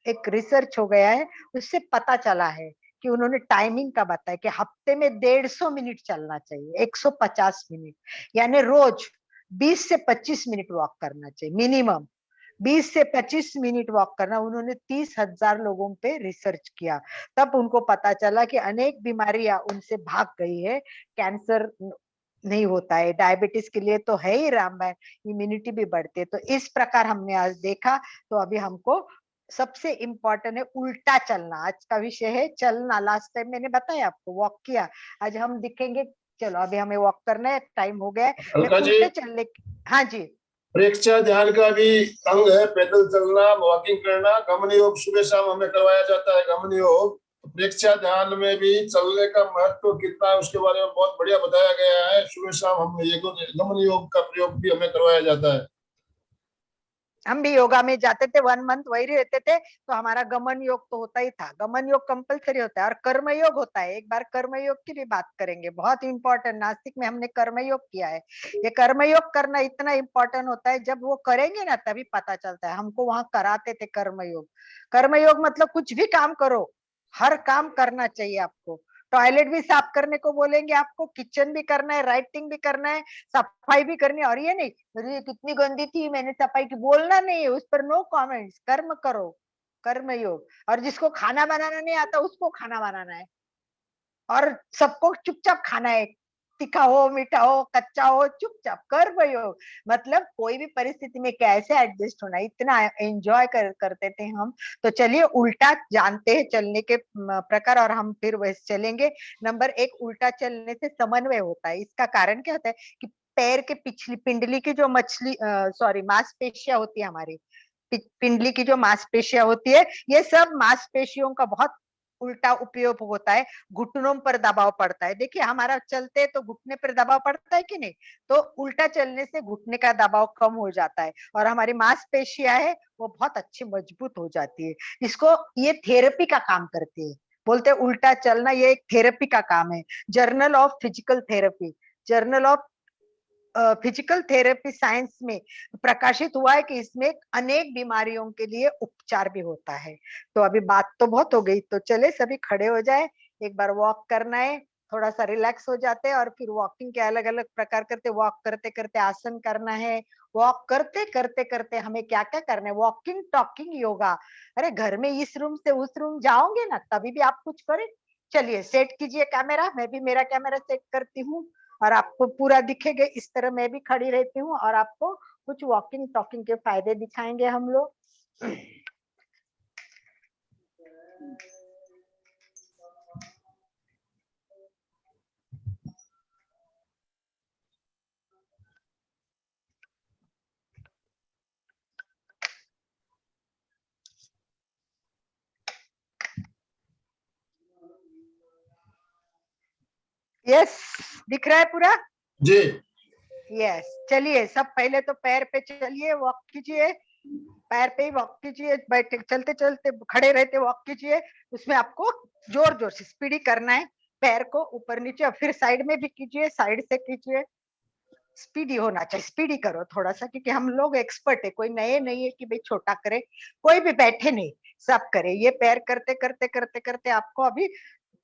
एक रिसर्च हो गया है, उससे पता चला है कि उन्होंने टाइमिंग का बताया कि हफ्ते में 150 मिनट चलना चाहिए, 150 मिनट, यानी रोज 20 से 25 मिनट वॉक करना चाहिए मिनिमम। 20 से 25 मिनट वॉक करना। उन्होंने 30,000 लोगों पे रिसर्च किया, तब उनको पता चला कि अनेक बीमारियां उनसे भाग गई है। कैंसर नहीं होता है, डायबिटीज के लिए तो है ही रामबाण, इम्यूनिटी भी बढ़ती है। तो इस प्रकार हमने आज देखा। तो अभी हमको सबसे इम्पोर्टेंट है उल्टा चलना। आज का विषय है चलना। लास्ट टाइम मैंने बताया आपको, वॉक किया, आज हम दिखेंगे। चलो अभी हमें वॉक करना है, टाइम हो गया है। मैं अलका जी, उल्टे चलने, हाँ जी, प्रेक्षा ध्यान का भी अंग है पैदल चलना, वॉकिंग करना। गमन योग सुबह शाम हमें करवाया जाता है, गमन योग। प्रेक्षा ध्यान में भी चलने का महत्व कितना है उसके बारे में बहुत बढ़िया बताया गया है। सुबह शाम हम ये गमन योग का प्रयोग भी हमें करवाया जाता है। हम भी योगा में जाते थे, 1 मंथ वही रहते थे, तो हमारा गमन योग तो होता ही था। गमन योग कंपलसरी होता है, और कर्म योग होता है। एक बार कर्म योग की भी बात करेंगे, बहुत इंपॉर्टेंट। नासिक में हमने कर्म योग किया है। ये कर्म योग करना इतना इंपॉर्टेंट होता है, जब वो करेंगे ना तभी पता चलता है। हमको वहां कराते थे कर्म योग। कर्म योग मतलब कुछ भी काम करो, हर काम करना चाहिए आपको। टॉयलेट भी साफ करने को बोलेंगे आपको, किचन भी करना है, राइटिंग भी करना है, सफाई भी करनी है। और ये नहीं अरे ये कितनी गंदी थी मैंने सफाई की, बोलना नहीं है, उस पर नो कमेंट्स। कर्म करो, कर्म योग। और जिसको खाना बनाना नहीं आता उसको खाना बनाना है, और सबको चुपचाप खाना है, तीखा हो मीठा हो कच्चा हो, चुपचाप। कर्म योग मतलब कोई भी परिस्थिति में कैसे एडजस्ट होना, इतना एंजॉय करते थे हम। तो चलिए उल्टा जानते हैं चलने के प्रकार, और हम फिर वैसे चलेंगे। नंबर 1, उल्टा चलने से समन्वय होता है। इसका कारण क्या होता है कि पैर के पिछली पिंडली की जो मांसपेशियां होती है हमारी, पिंडली की जो मांसपेशियां होती है, ये सब मांसपेशियों का बहुत उल्टा उपयोग होता है। घुटनों पर दबाव पड़ता है। देखिए हमारा चलते तो घुटने पर दबाव पड़ता है कि नहीं, तो उल्टा चलने से घुटने का दबाव कम हो जाता है, और हमारी मांसपेशियां है वो बहुत अच्छी मजबूत हो जाती है। इसको ये थेरेपी का काम करती है। बोलते हैं उल्टा चलना ये एक थेरेपी का काम है। Journal of physical therapy, journal of physical therapy science में प्रकाशित हुआ है कि इसमें अनेक बीमारियों के लिए उपचार भी होता है। तो अभी बात तो बहुत हो गई, तो चले सभी खड़े हो जाए, एक बार वॉक करना है, थोड़ा सा रिलैक्स हो जाते हैं और फिर वॉकिंग के अलग अलग प्रकार करते, वॉक करते करते आसन करना है, वॉक करते करते करते हमें क्या क्या करना है, वॉकिंग टॉकिंग योगा। अरे घर में इस रूम से उस रूम जाओगे ना, तभी भी आप कुछ करें। चलिए सेट कीजिए कैमरा, मैं भी मेरा कैमरा सेट करती हूँ और आपको पूरा दिखेगा। इस तरह मैं भी खड़ी रहती हूँ और आपको कुछ वॉकिंग टॉकिंग के फायदे दिखाएंगे हम लोग। यस, दिख रहा है पूरा? जी। यस, चलिए सब पहले तो पैर पे चलिए, वॉक कीजिए, पैर पे ही वॉक कीजिए, बैठे चलते चलते खड़े रहते वॉक कीजिए। उसमें आपको जोर जोर से स्पीडी करना है, पैर को ऊपर नीचे, और फिर साइड में भी कीजिए, साइड से कीजिए, स्पीडी होना चाहिए, स्पीडी करो थोड़ा सा, क्योंकि हम लोग एक्सपर्ट है, कोई नए नहीं है कि भाई छोटा करे, कोई भी बैठे नहीं, सब करे। ये पैर करते करते करते करते आपको अभी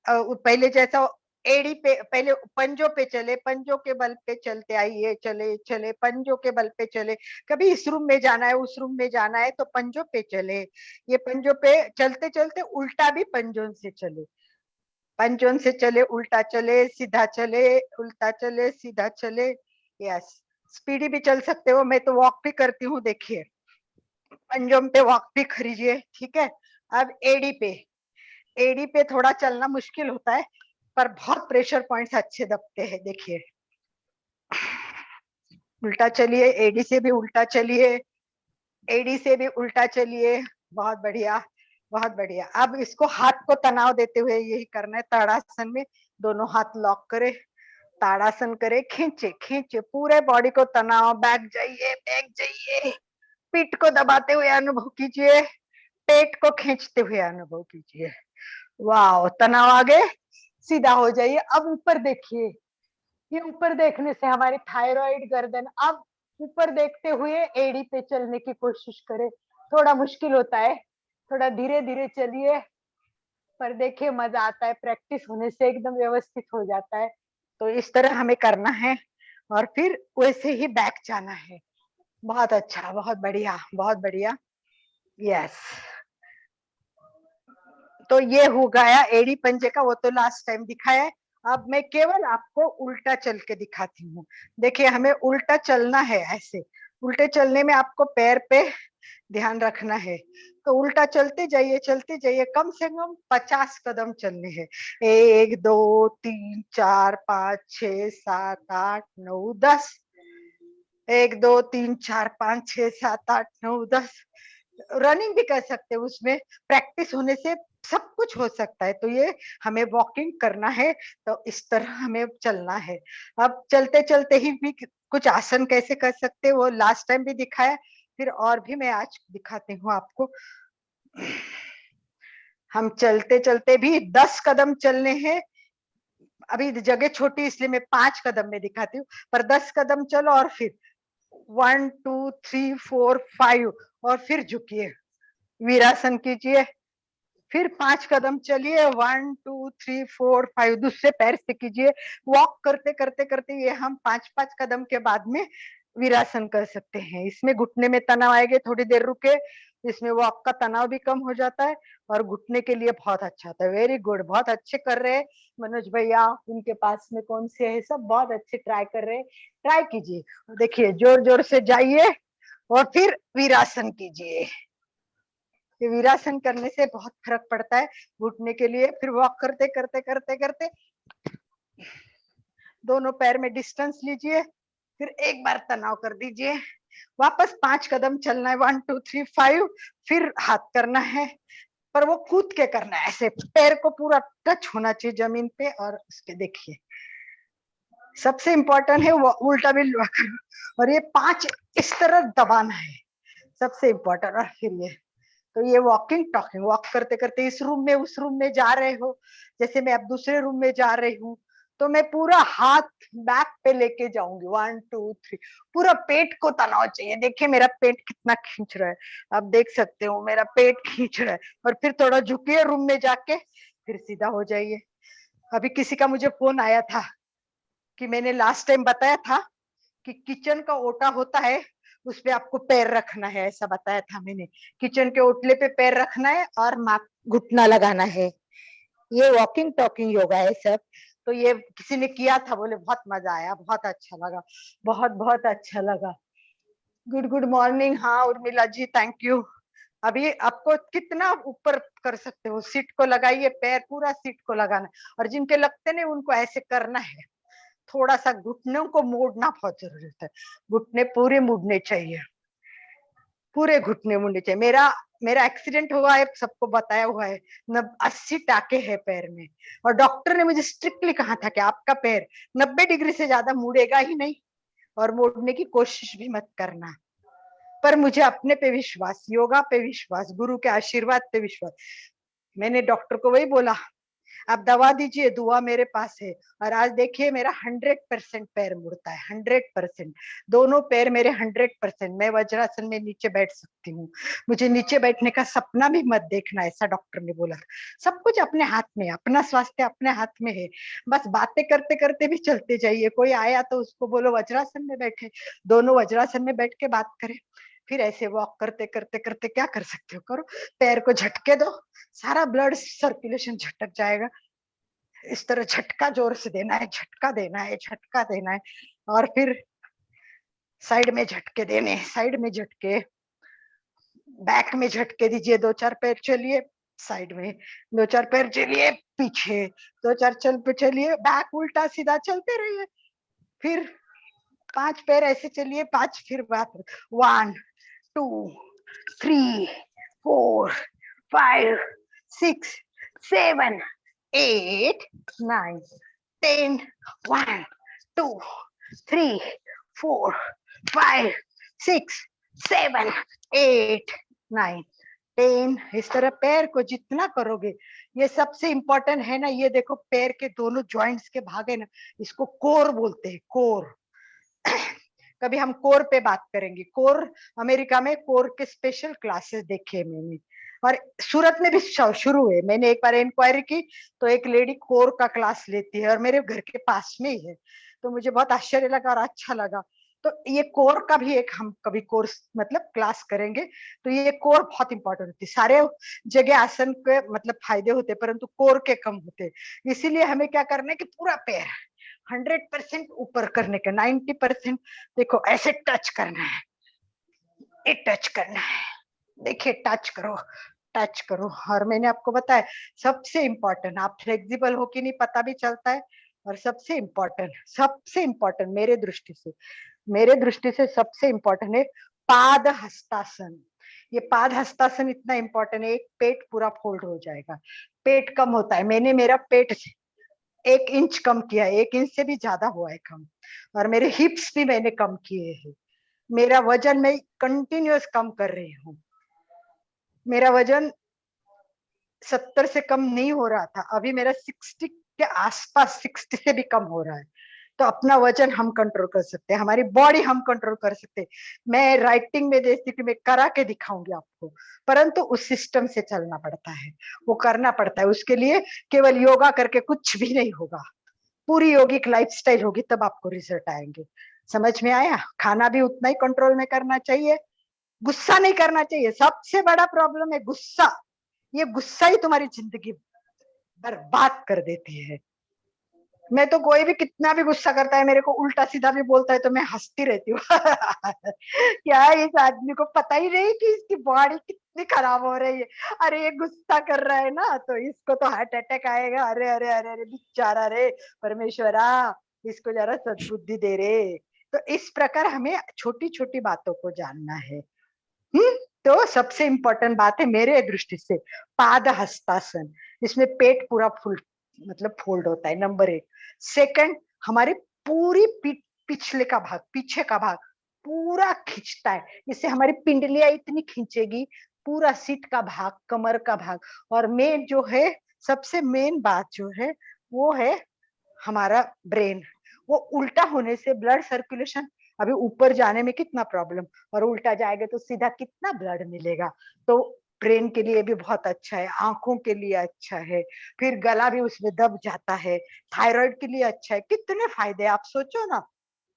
पहले जैसा एड़ी पे, पहले पंजों पे चले, पंजों के बल पे चलते आइए, चले चले पंजों के बल पे चले। कभी इस रूम में जाना है, उस रूम में जाना है, तो पंजों पे चले। ये पंजों पे चलते चलते उल्टा भी पंजों से चले, पंजों से चले, उल्टा चले, सीधा चले, उल्टा चले, सीधा चले। यस, स्पीडी भी चल सकते हो, मैं तो वॉक भी करती हूँ, देखिए पंजों पे वॉक भी करिए, ठीक है। अब एड़ी पे थोड़ा चलना मुश्किल होता है, पर बहुत प्रेशर पॉइंट्स अच्छे दबते हैं, देखिए। उल्टा चलिए, एडी से भी उल्टा चलिए, एडी से भी उल्टा चलिए, बहुत बढ़िया, बहुत बढ़िया। अब इसको हाथ को तनाव देते हुए यही करना है, ताड़ासन में दोनों हाथ लॉक करे, ताड़ासन करे, खींचे खींचे पूरे बॉडी को तनाव, बैक जाइए, पीठ को दबाते हुए अनुभव कीजिए, पेट को खींचते हुए अनुभव कीजिए। वाह, तनाव आगे, सीधा हो जाइए। अब ऊपर देखिए, ये ऊपर देखने से हमारी थायराइड, गर्दन, अब ऊपर देखते हुए एड़ी पे चलने की कोशिश करें। थोड़ा मुश्किल होता है, थोड़ा धीरे धीरे चलिए, पर देखिए मजा आता है, प्रैक्टिस होने से एकदम व्यवस्थित हो जाता है। तो इस तरह हमें करना है और फिर वैसे ही बैक जाना है। बहुत अच्छा, बहुत बढ़िया, बहुत बढ़िया। यस, तो ये हो गया एड़ी पंजे का, वो तो लास्ट टाइम दिखाया है। अब मैं केवल आपको उल्टा चल के दिखाती हूँ। देखिए हमें उल्टा चलना है, ऐसे उल्टे चलने में आपको पैर पे ध्यान रखना है। तो उल्टा चलते जाइए, कम से कम 50 कदम चलने हैं। 1 2 3 4 5 6 7 8 9 10, 1 2 3 4 5 6 7 8 9 10। रनिंग भी कर सकते हैं, उसमें प्रैक्टिस होने से सब कुछ हो सकता है। तो ये हमें वॉकिंग करना है, तो इस तरह हमें चलना है। अब चलते चलते ही भी कुछ आसन कैसे कर सकते हैं, वो लास्ट टाइम भी दिखाया, फिर और भी मैं आज दिखाती हूँ आपको। हम चलते चलते भी 10 कदम चलने हैं। अभी जगह छोटी इसलिए मैं 5 कदम में दिखाती हूँ, पर 10 कदम चलो और फिर 1 2 3 4 5 और फिर झुकिए, वीरासन कीजिए, फिर 5 कदम चलिए, 1 2 3 4 5 दूसरे पैर से कीजिए। वॉक करते करते करते ये हम 5-5 कदम के बाद में वीरासन कर सकते हैं। इसमें घुटने में तनाव आएगा, थोड़ी देर रुके, इसमें वॉक का तनाव भी कम हो जाता है और घुटने के लिए बहुत अच्छा होता है। वेरी गुड, बहुत अच्छे कर रहे हैं मनोज भैया, उनके पास में कौन से है, सब बहुत अच्छे ट्राई कर रहे हैं, ट्राई कीजिए। देखिए जोर जोर से जाइए और फिर वीरासन कीजिए। ये वीरासन करने से बहुत फर्क पड़ता है घुटने के लिए। फिर वॉक करते करते करते करते दोनों पैर में डिस्टेंस लीजिए, फिर एक बार तनाव कर दीजिए, वापस 5 कदम चलना है, 1 2 3 5, फिर हाथ करना है, पर वो कूद के करना है, ऐसे पैर को पूरा टच होना चाहिए जमीन पे। और उसके देखिए सबसे इम्पोर्टेंट है वो उल्टा भी, और ये 5 इस तरह दबाना है, सबसे इम्पोर्टेंट। और फिर ये, तो ये वॉकिंग टॉकिंग, वॉक करते करते इस रूम में उस रूम में जा रहे हो, जैसे मैं अब दूसरे रूम में जा रही हूँ, तो मैं पूरा हाथ बैक पे लेके जाऊंगी, 1 2 3, पूरा पेट को तनाव चाहिए। देखिए मेरा पेट कितना खींच रहा है, आप देख सकते हो मेरा पेट खींच रहा है। और फिर थोड़ा झुकिए रूम में जाके, फिर सीधा हो जाइए। अभी किसी का मुझे फोन आया था कि मैंने लास्ट टाइम बताया था कि किचन का ओटा होता है, उस पे आपको पैर रखना है, ऐसा बताया था मैंने। किचन के ओटले पे पैर रखना है और घुटना लगाना है। ये वॉकिंग टॉकिंग योगा है सब। तो ये किसी ने किया था, बोले बहुत मजा आया, बहुत अच्छा लगा, बहुत बहुत अच्छा लगा। Good morning. हाँ उर्मिला जी, थैंक यू। अभी आपको कितना ऊपर कर सकते हो, सीट को लगाइए, पैर पूरा सीट को लगाना। और जिनके लगते नहीं उनको ऐसे करना है, थोड़ा सा घुटनों को मोड़ना बहुत जरूरी होता है। घुटने पूरे मुड़ने चाहिए, पूरे घुटने मुड़ने चाहिए। मेरा एक्सीडेंट हुआ है, सबको बताया हुआ है। 80 टाके हैं पैर में, और डॉक्टर ने मुझे स्ट्रिक्टली कहा था कि आपका पैर 90 डिग्री से ज्यादा मुड़ेगा ही नहीं, और मोड़ने की कोशिश भी मत करना। पर मुझे अपने पे विश्वास, योगा पे विश्वास, गुरु के आशीर्वाद पे विश्वास। मैंने डॉक्टर को वही बोला, आप दवा दीजिए, दुआ मेरे पास है। और आज देखिए मेरा 100% पैर मुड़ता है, 100%। दोनों पैर मेरे 100%। मैं वज्रासन में नीचे बैठ सकती हूँ। मुझे नीचे बैठने का सपना भी मत देखना, ऐसा डॉक्टर ने बोला। सब कुछ अपने हाथ में, अपना स्वास्थ्य अपने हाथ में है। बस बातें करते करते भी चलते जाइए। कोई आया तो उसको बोलो वज्रासन में बैठे, दोनों वज्रासन में बैठ के बात करें। फिर ऐसे वॉक करते करते करते क्या कर सकते हो, करो। पैर को झटके दो, सारा ब्लड सर्कुलेशन झटक जाएगा। इस तरह झटका जोर से देना है, झटका देना है, झटका देना है। और फिर साइड में झटके देने, साइड में झटके, बैक में झटके दीजिए। 2-4 पैर चलिए साइड में, 2-4 पैर चलिए पीछे, 2-4 चल पे चलिए, बैक उल्टा सीधा चलते रहिए। फिर 5 पैर ऐसे चलिए, 5 फिर बात। 1 2 3 4 5 6 7 8 9 10 1 2 3 4 5 6 7 8 9 10। इस तरह पैर को जितना करोगे, ये सबसे इंपॉर्टेंट है ना। ये देखो पैर के दोनों जॉइंट्स के भाग है ना, इसको कोर बोलते हैं, कोर। कभी हम कोर पे बात करेंगे। कोर, अमेरिका में कोर के स्पेशल क्लासेस देखे मैंने, और सूरत में भी शुरू हुए। मैंने एक बार इंक्वायरी की तो एक लेडी कोर का क्लास लेती है, और मेरे घर के पास में ही है। तो मुझे बहुत आश्चर्य लगा और अच्छा लगा। तो ये कोर का भी एक हम कभी कोर्स मतलब क्लास करेंगे। तो ये कोर बहुत इंपॉर्टेंट होती है। सारे जगह आसन के मतलब फायदे होते, परंतु कोर के कम होते। इसीलिए हमें क्या करना है कि पूरा पैर 100% ऊपर करने का, 90% देखो ऐसे टच करना है, ये टच करना है। देखिए टच करो, टच करो। और मैंने आपको बताया सबसे इम्पोर्टेंट, आप फ्लेक्सिबल हो कि नहीं पता भी चलता है। और सबसे इम्पोर्टेंट मेरे दृष्टि से सबसे इम्पोर्टेंट है पाद हस्तासन। ये पाद हस्तासन इतना इम्पोर्टेंट है, एक पेट पूरा फोल्ड हो जाएगा। पेट कम होता है, मैंने मेरा पेट 1 इंच कम किया है, 1 इंच से भी ज्यादा हुआ है कम। और मेरे हिप्स भी मैंने कम किए हैं। मेरा वजन मैं कंटिन्यूअस कम कर रही हूँ। मेरा वजन 70 से कम नहीं हो रहा था, अभी मेरा 60 के आसपास, 60 से भी कम हो रहा है। तो अपना वजन हम कंट्रोल कर सकते हैं, हमारी बॉडी हम कंट्रोल कर सकते हैं। मैं राइटिंग में देखती कि मैं करा के दिखाऊंगी आपको, परंतु उस सिस्टम से चलना पड़ता है, वो करना पड़ता है। उसके लिए केवल योगा करके कुछ भी नहीं होगा, पूरी योगिक लाइफस्टाइल होगी, तब आपको रिजल्ट आएंगे। समझ में आया? खाना भी उतना ही कंट्रोल में करना चाहिए, गुस्सा नहीं करना चाहिए। सबसे बड़ा प्रॉब्लम है गुस्सा। ये गुस्सा ही तुम्हारी जिंदगी बर्बाद कर देती है। मैं तो कोई भी कितना भी गुस्सा करता है, मेरे को उल्टा सीधा भी बोलता है, तो मैं हंसती रहती हूँ। क्या इस आदमी को पता ही नहीं कि इसकी बॉडी कितनी खराब हो रही है। अरे ये गुस्सा कर रहा है ना, तो इसको तो हार्ट अटैक आएगा। अरे अरे अरे अरे बेचारा रे, परमेश्वरा इसको जरा सद्बुद्धि दे रे। तो इस प्रकार हमें छोटी छोटी बातों को जानना है। तो सबसे इंपॉर्टेंट बात है मेरे दृष्टि से पाद हस्तासन। इसमें पेट पूरा फुल मतलब फोल्ड होता है, नंबर 1। सेकंड, हमारी पूरी पिछले का भाग, पीछे का भाग पूरा खींचता है। इससे हमारी पिंडलियां इतनी खींचेगी, पूरा सीट का भाग, कमर का भाग। और मेन जो है, सबसे मेन बात जो है वो है हमारा ब्रेन, वो उल्टा होने से ब्लड सर्कुलेशन, अभी ऊपर जाने में कितना प्रॉब्लम, और उल्टा जाएगा तो सीधा कितना ब्लड मिलेगा। तो ब्रेन के लिए भी बहुत अच्छा है, आंखों के लिए अच्छा है, फिर गला भी उसमें दब जाता है, थायराइड के लिए अच्छा है, कितने फायदे आप सोचो ना।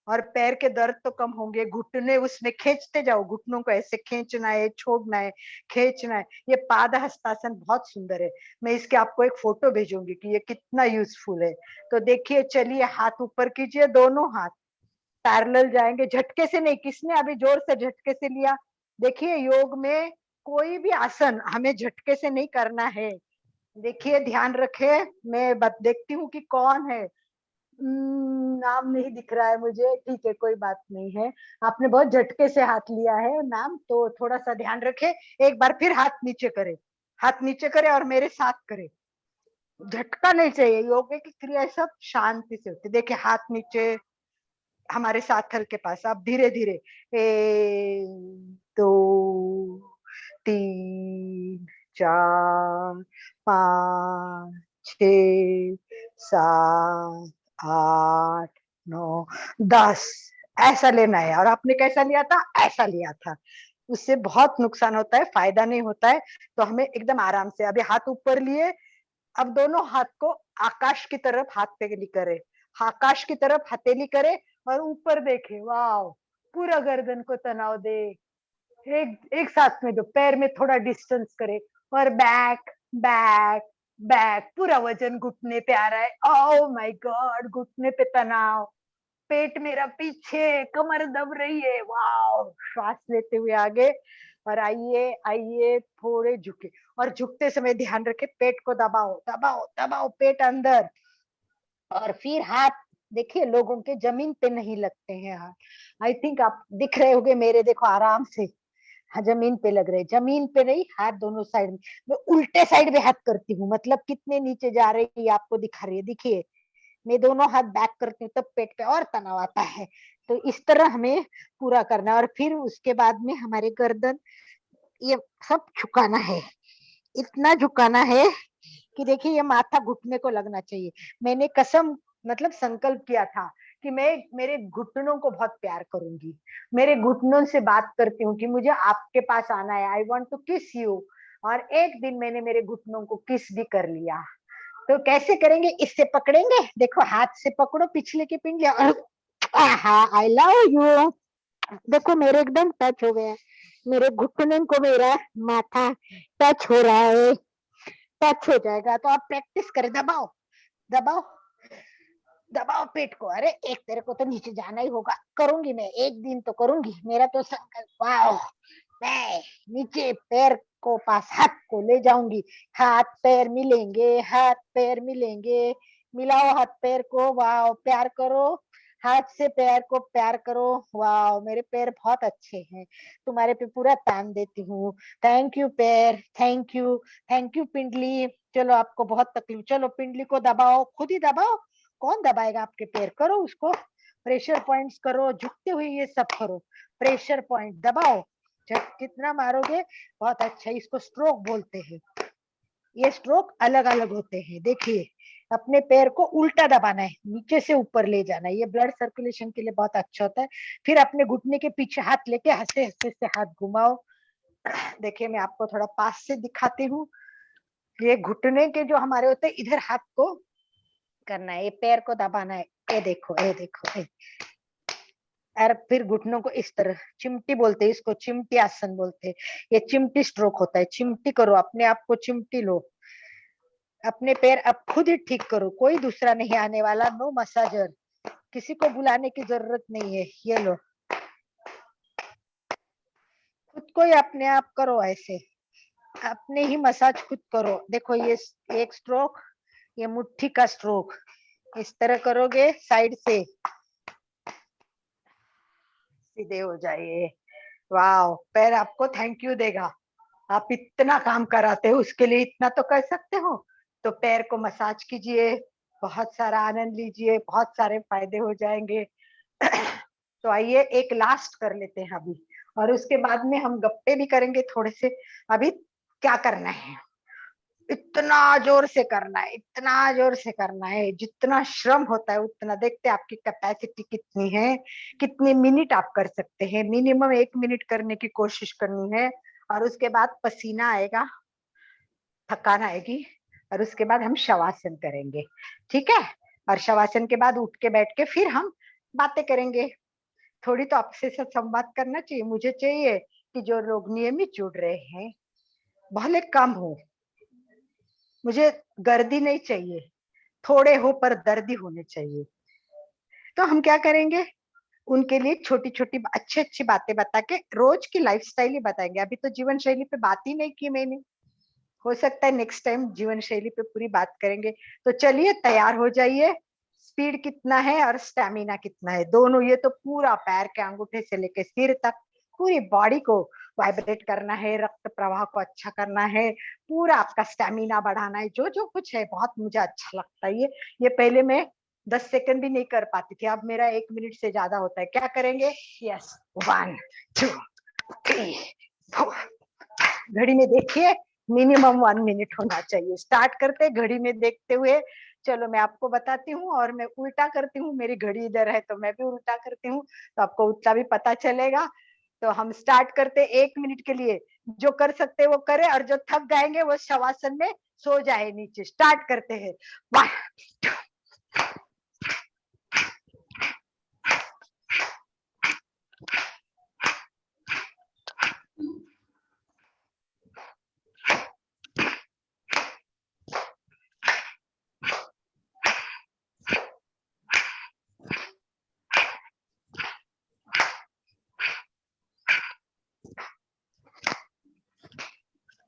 और पैर के दर्द तो कम होंगे, घुटने उसमें खींचते जाओ, घुटनों को ऐसे खींचना है, छोड़ना है, खींचना है। ये पाद हस्तासन बहुत सुंदर है, मैं इसके आपको एक फोटो भेजूंगी कि ये कितना यूजफुल है। तो देखिए, चलिए हाथ ऊपर कीजिए, दोनों हाथ पैरेलल जाएंगे, झटके से नहीं, किसने अभी जोर से झटके से लिया। देखिए योग में कोई भी आसन हमें झटके से नहीं करना है। देखिए ध्यान रखे, मैं देखती हूँ कि कौन है। नाम नहीं दिख रहा है मुझे, ठीक है कोई बात नहीं है। आपने बहुत झटके से हाथ लिया है नाम, तो थोड़ा सा ध्यान रखे। एक बार फिर हाथ नीचे करे, हाथ नीचे करे और मेरे साथ करे। झटका नहीं चाहिए, योग की क्रिया सब शांति से होती है। देखिए हाथ नीचे, हमारे साथ हल के पास, आप धीरे धीरे, 1 2 3 4 5 6 7 8 9 10 ऐसा लेना है। और आपने कैसा लिया था, ऐसा लिया था, उससे बहुत नुकसान होता है, फायदा नहीं होता है। तो हमें एकदम आराम से, अभी हाथ ऊपर लिए, अब दोनों हाथ को आकाश की तरफ हथेली करे, आकाश की तरफ हथेली करे और ऊपर देखे। वाह, पूरा गर्दन को तनाव दे, एक साथ में दो, पैर में थोड़ा डिस्टेंस करे, और बैक बैक बैक, पूरा वजन घुटने पे आ रहा है। ओह माय गॉड, घुटने पे तनाव, पेट मेरा पीछे, कमर दब रही है। वाह, श्वास लेते हुए आगे, और आइए आइए थोड़े झुके, और झुकते समय ध्यान रखे पेट को दबाओ दबाओ दबाओ, पेट अंदर। और फिर हाथ, देखिए लोगों के जमीन पे नहीं लगते हैं हाथ, आई थिंक आप दिख रहे होंगे मेरे, देखो आराम से, हाँ जमीन पे लग रहे, जमीन पे नहीं, हाथ दोनों साइड में। मैं उल्टे साइड में हाथ करती हूँ, मतलब कितने नीचे जा रहे हैं ये आपको दिखा रही है। देखिए मैं दोनों हाथ बैक करती हूँ, तब पेट पे और तनाव आता है। तो इस तरह हमें पूरा करना है। और फिर उसके बाद में हमारे गर्दन, ये सब झुकाना है, इतना झुकाना है कि देखिए ये माथा घुटने को लगना चाहिए। मैंने कसम, मतलब संकल्प किया था कि मैं मेरे घुटनों को बहुत प्यार करूंगी, मेरे घुटनों से बात करती हूँ कि मुझे आपके पास आना है, आई वांट टू किस यू। और एक दिन मैंने मेरे घुटनों को किस भी कर लिया। तो कैसे करेंगे, इससे पकड़ेंगे, देखो हाथ से पकड़ो पिछले की पिंडली, आई लव यू, देखो मेरे एकदम टच हो गया, मेरे घुटने को मेरा माथा टच हो रहा है, टच हो जाएगा। तो आप प्रैक्टिस करें, दबाओ दबाओ दबाओ पेट को। अरे एक तेरे को तो नीचे जाना ही होगा, करूंगी मैं, एक दिन तो करूंगी, मेरा तो संकल्प। वाओ, मैं नीचे पैर को पास हाथ को ले जाऊंगी, हाथ पैर मिलेंगे, हाथ पैर मिलेंगे, मिलाओ हाथ पैर को, वाओ प्यार करो, हाथ से पैर को प्यार करो। वाओ, मेरे पैर बहुत अच्छे हैं, तुम्हारे पे पूरा तान देती हूँ। थैंक यू पैर, थैंक यू पिंडली। चलो आपको बहुत तकलीफ, चलो पिंडली को दबाओ, खुद ही दबाओ, कौन दबाएगा आपके पैर, करो उसको, प्रेशर पॉइंट्स करो, झुकते हुए ये सब करो, प्रेशर पॉइंट दबाओ, जब कितना मारोगे बहुत अच्छा। इसको स्ट्रोक बोलते हैं, ये स्ट्रोक अलग अलग होते हैं। देखिए अपने पैर को उल्टा दबाना है, नीचे से ऊपर ले जाना है, ये ब्लड सर्कुलेशन के लिए बहुत अच्छा होता है। फिर अपने घुटने के पीछे हाथ लेके हंसते हंसते से हाथ घुमाओ। देखिए मैं आपको थोड़ा पास से दिखाती हूँ, ये घुटने के जो हमारे होते हैं, इधर हाथ को करना है, ये पैर को दबाना है, ये देखो ये देखो ये। और फिर घुटनों को इस तरह, चिमटी बोलते हैं इसको, चिमटी आसन बोलते हैं, ये चिमटी स्ट्रोक होता है। चिमटी करो, अपने आप को चिमटी लो, अपने पैर अब खुद ही ठीक करो, कोई दूसरा नहीं आने वाला, नो मसाजर, किसी को बुलाने की जरूरत नहीं है। ये लो, खुद को ही अपने आप करो, ऐसे अपने ही मसाज खुद करो। देखो ये एक स्ट्रोक, ये मुट्ठी का स्ट्रोक, इस तरह करोगे साइड से, सीधे हो जाइए। वाह, पैर आपको थैंक यू देगा, आप इतना काम कराते हो उसके लिए इतना तो कर सकते हो। तो पैर को मसाज कीजिए, बहुत सारा आनंद लीजिए, बहुत सारे फायदे हो जाएंगे। तो आइए एक लास्ट कर लेते हैं अभी, और उसके बाद में हम गप्पे भी करेंगे थोड़े से। अभी क्या करना है, इतना जोर से करना है, इतना जोर से करना है, जितना श्रम होता है उतना। देखते हैं आपकी कैपेसिटी कितनी है, कितने मिनट आप कर सकते हैं। मिनिमम 1 मिनट करने की कोशिश करनी है, और उसके बाद पसीना आएगा, थकान आएगी, और उसके बाद हम शवासन करेंगे, ठीक है। और शवासन के बाद उठ के बैठ के फिर हम बातें करेंगे। थोड़ी तो आपसे साथ संवाद करना चाहिए। मुझे चाहिए कि जो लोग नियमित जुड़ रहे हैं, भले कम हो, मुझे गर्दी नहीं चाहिए, थोड़े हो पर दर्दी होने चाहिए। तो हम क्या करेंगे, उनके लिए छोटी छोटी अच्छी अच्छी बातें बता के रोज की लाइफस्टाइल ही बताएंगे। अभी तो जीवन शैली पे बात ही नहीं की मैंने, हो सकता है नेक्स्ट टाइम जीवन शैली पे पूरी बात करेंगे। तो चलिए तैयार हो जाइए। स्पीड कितना है और स्टैमिना कितना है, दोनों। ये तो पूरा पैर के अंगूठे से लेके सिर तक पूरी बॉडी को वाइब्रेट करना है, रक्त प्रवाह को अच्छा करना है, पूरा आपका स्टैमिना बढ़ाना है। जो जो कुछ है बहुत मुझे अच्छा लगता है। ये पहले मैं 10 सेकंड भी नहीं कर पाती थी, अब मेरा 1 मिनट से ज्यादा होता है। क्या करेंगे, यस, 1 2 3 4। घड़ी में देखिए, मिनिमम 1 मिनट होना चाहिए। स्टार्ट करते घड़ी में देखते हुए। चलो मैं आपको बताती हूँ, और मैं उल्टा करती हूँ। मेरी घड़ी इधर है तो मैं भी उल्टा करती हूँ, तो आपको उल्टा भी पता चलेगा। तो हम स्टार्ट करते 1 मिनट के लिए। जो कर सकते वो करे, और जो थक जाएंगे वो शवासन में सो जाए नीचे। स्टार्ट करते हैं। 1 2।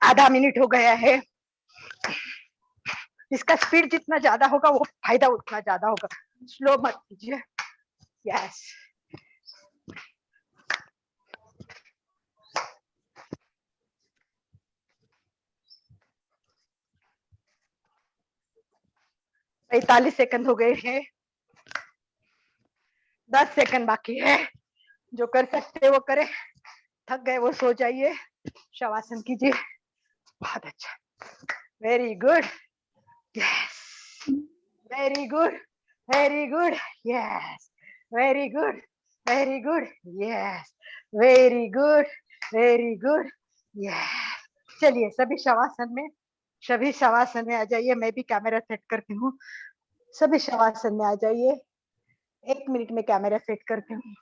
आधा मिनट हो गया है। इसका स्पीड जितना ज्यादा होगा वो फायदा उतना ज्यादा होगा। स्लो मत कीजिए। Yes, yes. 45 सेकंड हो गए हैं, 10 सेकंड बाकी है। जो कर सकते वो करे, थक गए वो सो जाइए, शवासन कीजिए। बहुत अच्छा, very good, yes, very good, very good, yes, very good, very good, yes, very good, very good, yes. चलिए सभी शवासन में आ जाइए। मैं भी कैमरा सेट करती हूँ। सभी शवासन में आ जाइए। 1 मिनट में कैमरा सेट करती हूँ।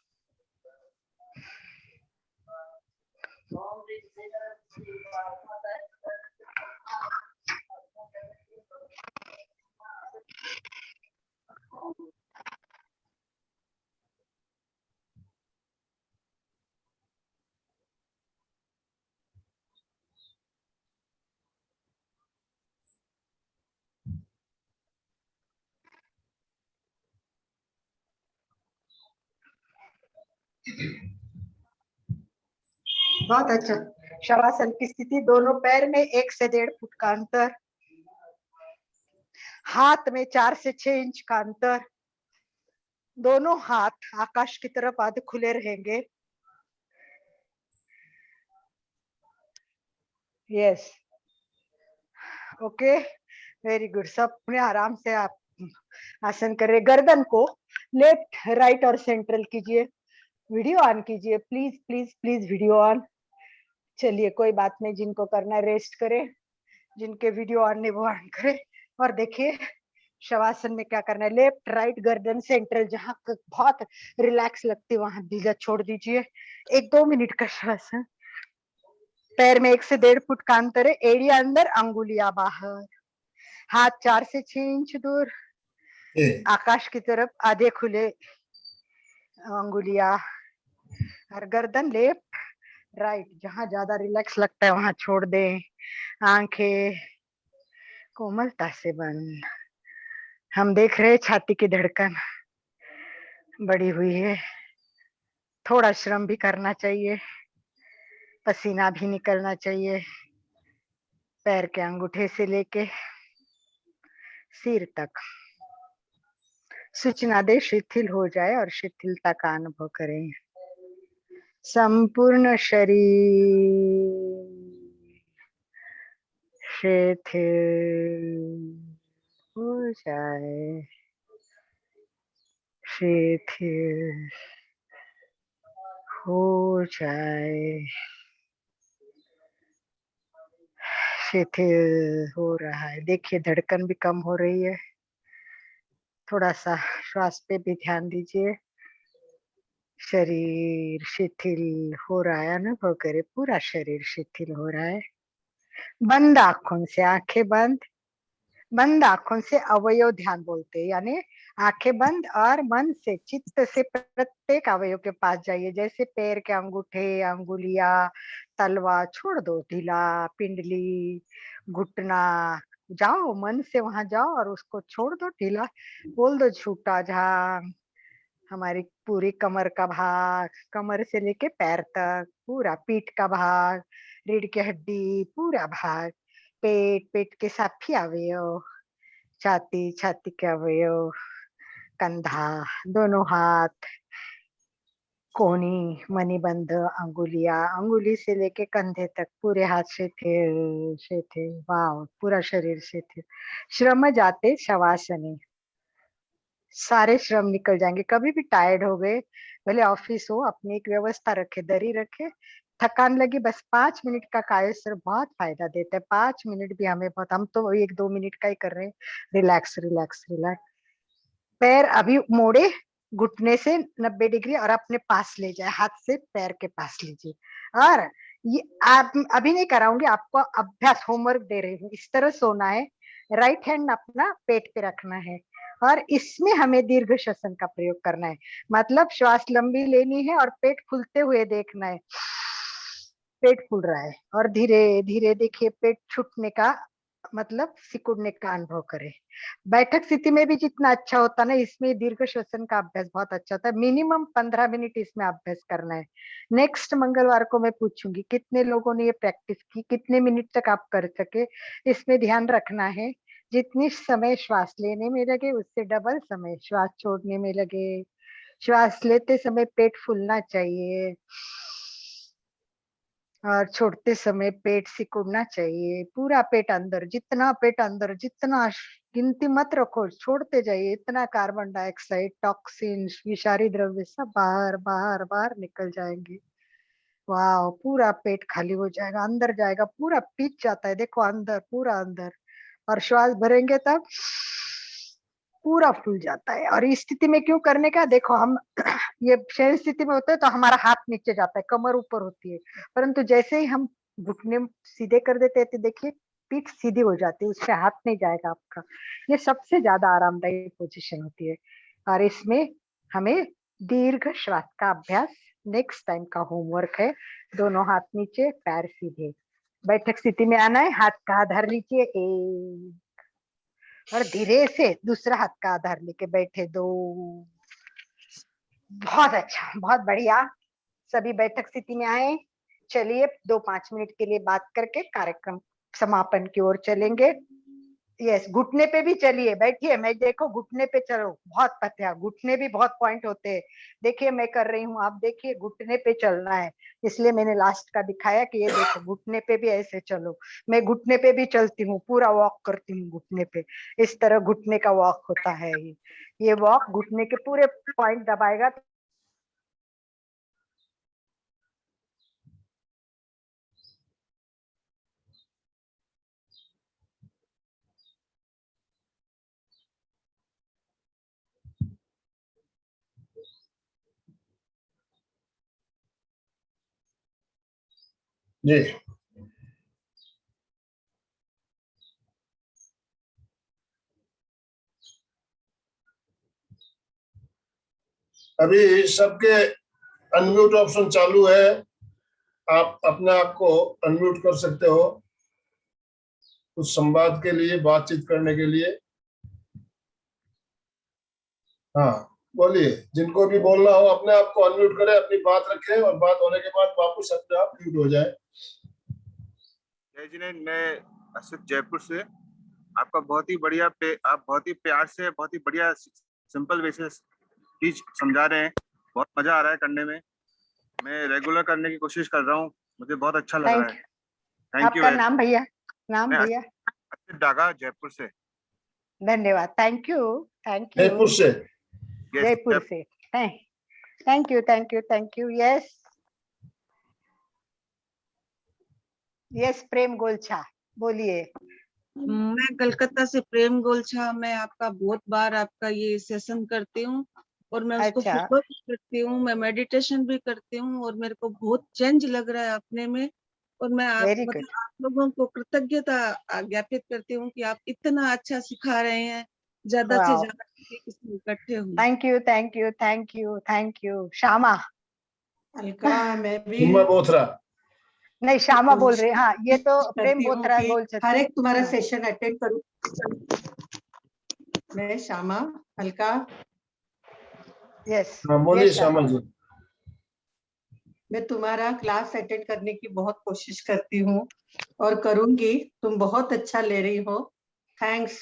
बहुत अच्छा। शवासन की स्थिति, दोनों पैर में 1 से 1.5 फुट का अंतर, हाथ में 4 से 6 इंच का अंतर। दोनों हाथ आकाश की तरफ आधे खुले रहेंगे। Yes, okay, very good. सब अपने आराम से आप आसन कर रहे। गर्दन को लेफ्ट, राइट और सेंट्रल कीजिए। वीडियो ऑन कीजिए, please please please, video on. चलिए कोई बात नहीं, जिनको करना है रेस्ट करें, जिनके वीडियो ऑन नहीं वो ऑन करें। और देखिए शवासन में क्या करना है, लेफ्ट राइट गर्दन सेंट्रल, जहां बहुत रिलैक्स लगती है वहां ढीला छोड़ दीजिए। 1-2 मिनट का शवासन। पैर में 1 से 1.5 फुट का अंतर है, एड़िया अंदर, अंगुलियां बाहर, हाथ 4 से 6 इंच दूर, आकाश की तरफ आधे खुले अंगुलियां, और गर्दन लेफ्ट राइट, जहां ज्यादा रिलैक्स लगता है वहां छोड़ दें। आंखें कोमलता से बंद। हम देख रहे हैं छाती की धड़कन बढ़ी हुई है। थोड़ा श्रम भी करना चाहिए, पसीना भी निकलना चाहिए। पैर के अंगूठे से लेके सिर तक सूचना दे शिथिल हो जाए, और शिथिलता का अनुभव करें। संपूर्ण शरीर शिथिल हो जाए, शिथिल हो जाए, शिथिल हो रहा है। देखिए धड़कन भी कम हो रही है। थोड़ा सा श्वास पे भी ध्यान दीजिए। शरीर शिथिल हो रहा है, अनुभव करे पूरा शरीर शिथिल हो रहा है। बंद आंखों से, आंखें बंद, बंद आंखों से अवयव ध्यान बोलते हैं, यानी आंखें बंद और मन से चित्त से प्रत्येक अवयव के पास जाइए। जैसे पैर के अंगूठे, अंगुलियां, तलवा छोड़ दो, ढीला, पिंडली, घुटना, जाओ मन से वहां जाओ और उसको छोड़ दो ढीला। बोल दो झूठा झांग। हमारी पूरी कमर का भाग, कमर से लेके पैर तक पूरा, पीठ का भाग, रीढ़ की हड्डी पूरा भाग, पेट, पेट के साफी अवयव, छाती, छाती के अवयव, कंधा, दोनों हाथ, कोहनी, मणिबंध, अंगुलियां, अंगुली से लेके कंधे तक पूरे हाथ शिथिल, शिथिल, वाव, पूरा शरीर शिथिल। श्रम जाते शवासनी, सारे श्रम निकल जाएंगे। कभी भी टायर्ड हो गए, भले ऑफिस हो, अपनी एक व्यवस्था रखे, दरी रखे, थकान लगी, बस 5 मिनट का कायस्थ बहुत फायदा देता है। 5 मिनट भी हमें बहुत, हम तो 1-2 मिनट का ही कर रहे हैं। Relax relax relax. पैर अभी मोड़े, घुटने से 90 डिग्री और अपने पास ले जाए, हाथ से पैर के पास लीजिए। और ये आप अभी नहीं कराऊंगी, आपको अभ्यास होमवर्क दे रही हूँ। इस तरह सोना है, राइट हैंड अपना पेट पे रखना है और इसमें हमें दीर्घ श्वसन का प्रयोग करना है। मतलब श्वास लंबी लेनी है और पेट फूलते हुए देखना है। पेट फूल रहा है और धीरे धीरे देखिए पेट छूटने का, मतलब सिकुड़ने का अनुभव करें। बैठक स्थिति में भी जितना अच्छा होता है ना, इसमें दीर्घ श्वसन का अभ्यास बहुत अच्छा होता है। मिनिमम 15 मिनट इसमें अभ्यास करना है। नेक्स्ट मंगलवार को मैं पूछूंगी कितने लोगों ने ये प्रैक्टिस की, कितने मिनट तक आप कर सके। इसमें ध्यान रखना है जितनी समय श्वास लेने में लगे उससे डबल समय श्वास छोड़ने में लगे। श्वास लेते समय पेट फूलना चाहिए और छोड़ते समय पेट सिकुड़ना चाहिए। पूरा पेट अंदर, जितना पेट अंदर, जितना गिनती मत रखो, छोड़ते जाइए। इतना कार्बन डाइऑक्साइड, टॉक्सिन, विषारी द्रव्य सब बाहर बाहर बाहर निकल जाएंगे। वाह, पूरा पेट खाली हो जाएगा, अंदर जाएगा, पूरा पीच जाता है। देखो अंदर, पूरा अंदर। और श्वास भरेंगे तब पूरा फूल जाता है। और इस स्थिति में क्यों करने का, देखो हम ये शयन स्थिति में होते हैं तो हमारा हाथ नीचे जाता है, कमर ऊपर होती है, परंतु जैसे ही हम घुटने सीधे कर देते हैं तो देखिए पीठ सीधी हो जाती है, उससे हाथ नहीं जाएगा आपका। ये सबसे ज्यादा आरामदायी पोजीशन होती है। और इसमें हमें दीर्घ श्वास का अभ्यास नेक्स्ट टाइम का होमवर्क है। दोनों हाथ नीचे, पैर सीधे, बैठक स्थिति में आना है। हाथ का आधार लीजिए, एक, और धीरे से दूसरा हाथ का आधार लेके बैठे, दो। बहुत अच्छा, बहुत बढ़िया। सभी बैठक स्थिति में आए। चलिए 2-5 मिनट के लिए बात करके कार्यक्रम समापन की ओर चलेंगे। यस, घुटने पे भी चलिए, बैठिए, मैं देखो घुटने पे चलो, बहुत पत्या, घुटने भी बहुत पॉइंट होते हैं। देखिए मैं कर रही हूँ, आप देखिए घुटने पे चलना है, इसलिए मैंने लास्ट का दिखाया कि ये देखो घुटने पे भी ऐसे चलो। मैं घुटने पे भी चलती हूँ, पूरा वॉक करती हूँ घुटने पे। इस तरह घुटने का वॉक होता है। ये वॉक घुटने के पूरे पॉइंट दबाएगा। जी, अभी सबके अनम्यूट ऑप्शन चालू है, आप अपने आप को अनम्यूट कर सकते हो कुछ संवाद के लिए, बातचीत करने के लिए। हाँ बोलिए, जिनको भी बोलना हो अपने आप को अनम्यूट करें, अपनी बात रखें और बात होने के बाद वापस अपने आप म्यूट हो जाए। जय जिनेंद्र, मैं असित जयपुर से। आपका बहुत ही बढ़िया आप बहुत ही प्यार से, बहुत ही बढ़िया सिंपल वे से चीज समझा रहे हैं। बहुत मजा आ रहा है करने में। मैं रेगुलर करने की कोशिश कर रहा हूँ, मुझे बहुत अच्छा लग रहा है। Thank you. आपका नाम भैया? नाम मैं भैया? असित डागा, जयपुर से। धन्यवाद, thank you, thank Jaipur you. से। Yes, जयपुर से, thank you, thank you, thank you. Yes yes, Prem Golchha, बोलिए। मैं कलकत्ता से प्रेम गोलछा। मैं आपका बहुत बार आपका ये सेशन करती हूँ और मैं उसको अच्छा। फॉलो भी करती हूँ, मैं मेडिटेशन भी करती हूँ और मेरे को बहुत चेंज लग रहा है अपने में। और मैं वेरी गुड, मतलब आप लोगों को कृतज्ञता ज्ञापित करती हूँ कि आप इतना अच्छा सिखा रहे हैं। ज्यादा से वाओ, ज्यादा इसमें इकट्ठे हुए। Thank you, thank you, thank you, thank you. Shyama? Alka, मैं भी सीमा बोथरा। नहीं, श्यामा बोल रहे, हाँ, ये तो प्रेम करती हूँ बोथरा कि गोलछा। हर एक तुम्हारा हाँ। सेशन अटेंड करूं। मैं श्यामा, अलका, यस हाँ बोलिए यस श्यामल जी। मैं तुम्हारा क्लास अटेंड करने की बहुत कोशिश करती हूँ और करूंगी। तुम बहुत अच्छा ले रही हो। थैंक्स।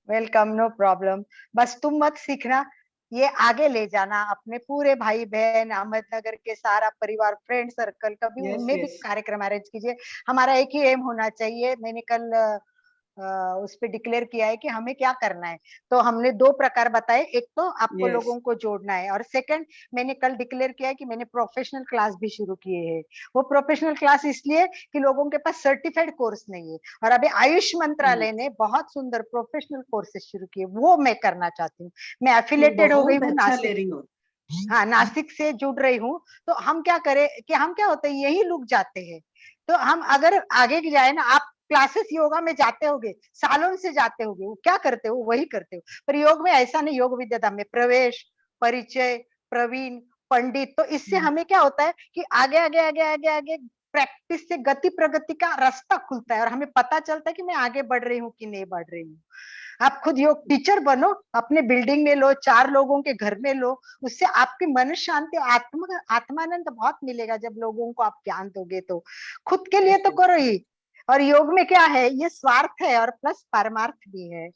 Welcome, no problem. बस तुम मत सीखना, ये आगे ले जाना अपने पूरे भाई बहन, अहमदनगर के सारा परिवार, फ्रेंड सर्कल, कभी यस उनमें भी यस। कार्यक्रम अरेंज कीजिए। हमारा एक ही एम होना चाहिए। मैंने कल उस पे डिक्लेयर किया है कि हमें क्या करना है। तो हमने दो प्रकार बताए, एक तो आपको Yes. लोगों को जोड़ना है, और सेकंड मैंने कल डिक्लेयर किया है कि मैंने प्रोफेशनल क्लास भी शुरू किए हैं। वो प्रोफेशनल क्लास इसलिए कि लोगों के पास सर्टिफाइड कोर्स नहीं है, और अभी आयुष मंत्रालय ने बहुत सुंदर प्रोफेशनल कोर्सेज शुरू किए, वो मैं करना चाहती हूँ। मैं एफिलेटेड हो गई बहुत हूँ अच्छा ले नासिक, रही हो। हाँ नासिक से जुड़ रही हूँ। तो हम क्या करें कि हम क्या होते हैं, यही लोग जाते हैं। तो हम अगर आगे की जाए ना, आप क्लासेस योगा में जाते होगे, सालों से जाते होगे, वो क्या करते हो वही करते हो। पर योग में ऐसा नहीं, योग विद्याधाम में प्रवेश, परिचय, प्रवीण, पंडित, तो इससे हमें क्या होता है कि आगे आगे आगे आगे आगे प्रैक्टिस से गति प्रगति का रास्ता खुलता है, और हमें पता चलता है कि मैं आगे बढ़ रही हूँ कि नहीं बढ़ रही हूँ। आप खुद योग टीचर बनो, अपने बिल्डिंग में लो, 4 लोगों के घर में लो, उससे आपकी मन शांति, आत्मानंद बहुत मिलेगा जब लोगों को आप ज्ञान दोगे। तो खुद के लिए तो करो ही, और योग में क्या है, ये स्वार्थ है और प्लस परमार्थ भी है।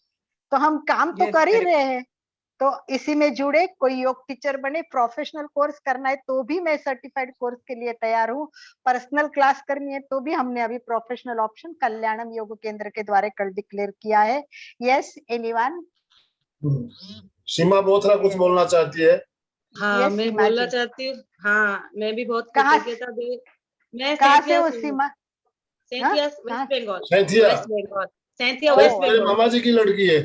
तो हम काम तो Yes, कर ही correct. रहे हैं, तो इसी में जुड़े, कोई योग टीचर बने, प्रोफेशनल कोर्स करना है तो भी मैं सर्टिफाइड कोर्स के लिए तैयार हूँ, पर्सनल क्लास करनी है तो भी हमने अभी प्रोफेशनल ऑप्शन कल्याणम योग केंद्र के द्वारा कल डिक्लेयर किया है। Yes anyone? सीमा बोथरा कुछ बोलना चाहती है। हाँ, Yes, मैं सीमा बोलना जी। चाहती हूँ। हाँ, मैं भी बहुत कहाँ कृतज्ञता दे। मैं कहाँ से सैंथिया हो से हूँ। सीमा? सैंथिया कहाँ? वेस्ट बंगाल। सैंथिया। वेस्ट बंगाल, सैंथिया ओ वेस्ट मेरे बंगाल। मामा जी की लड़की है।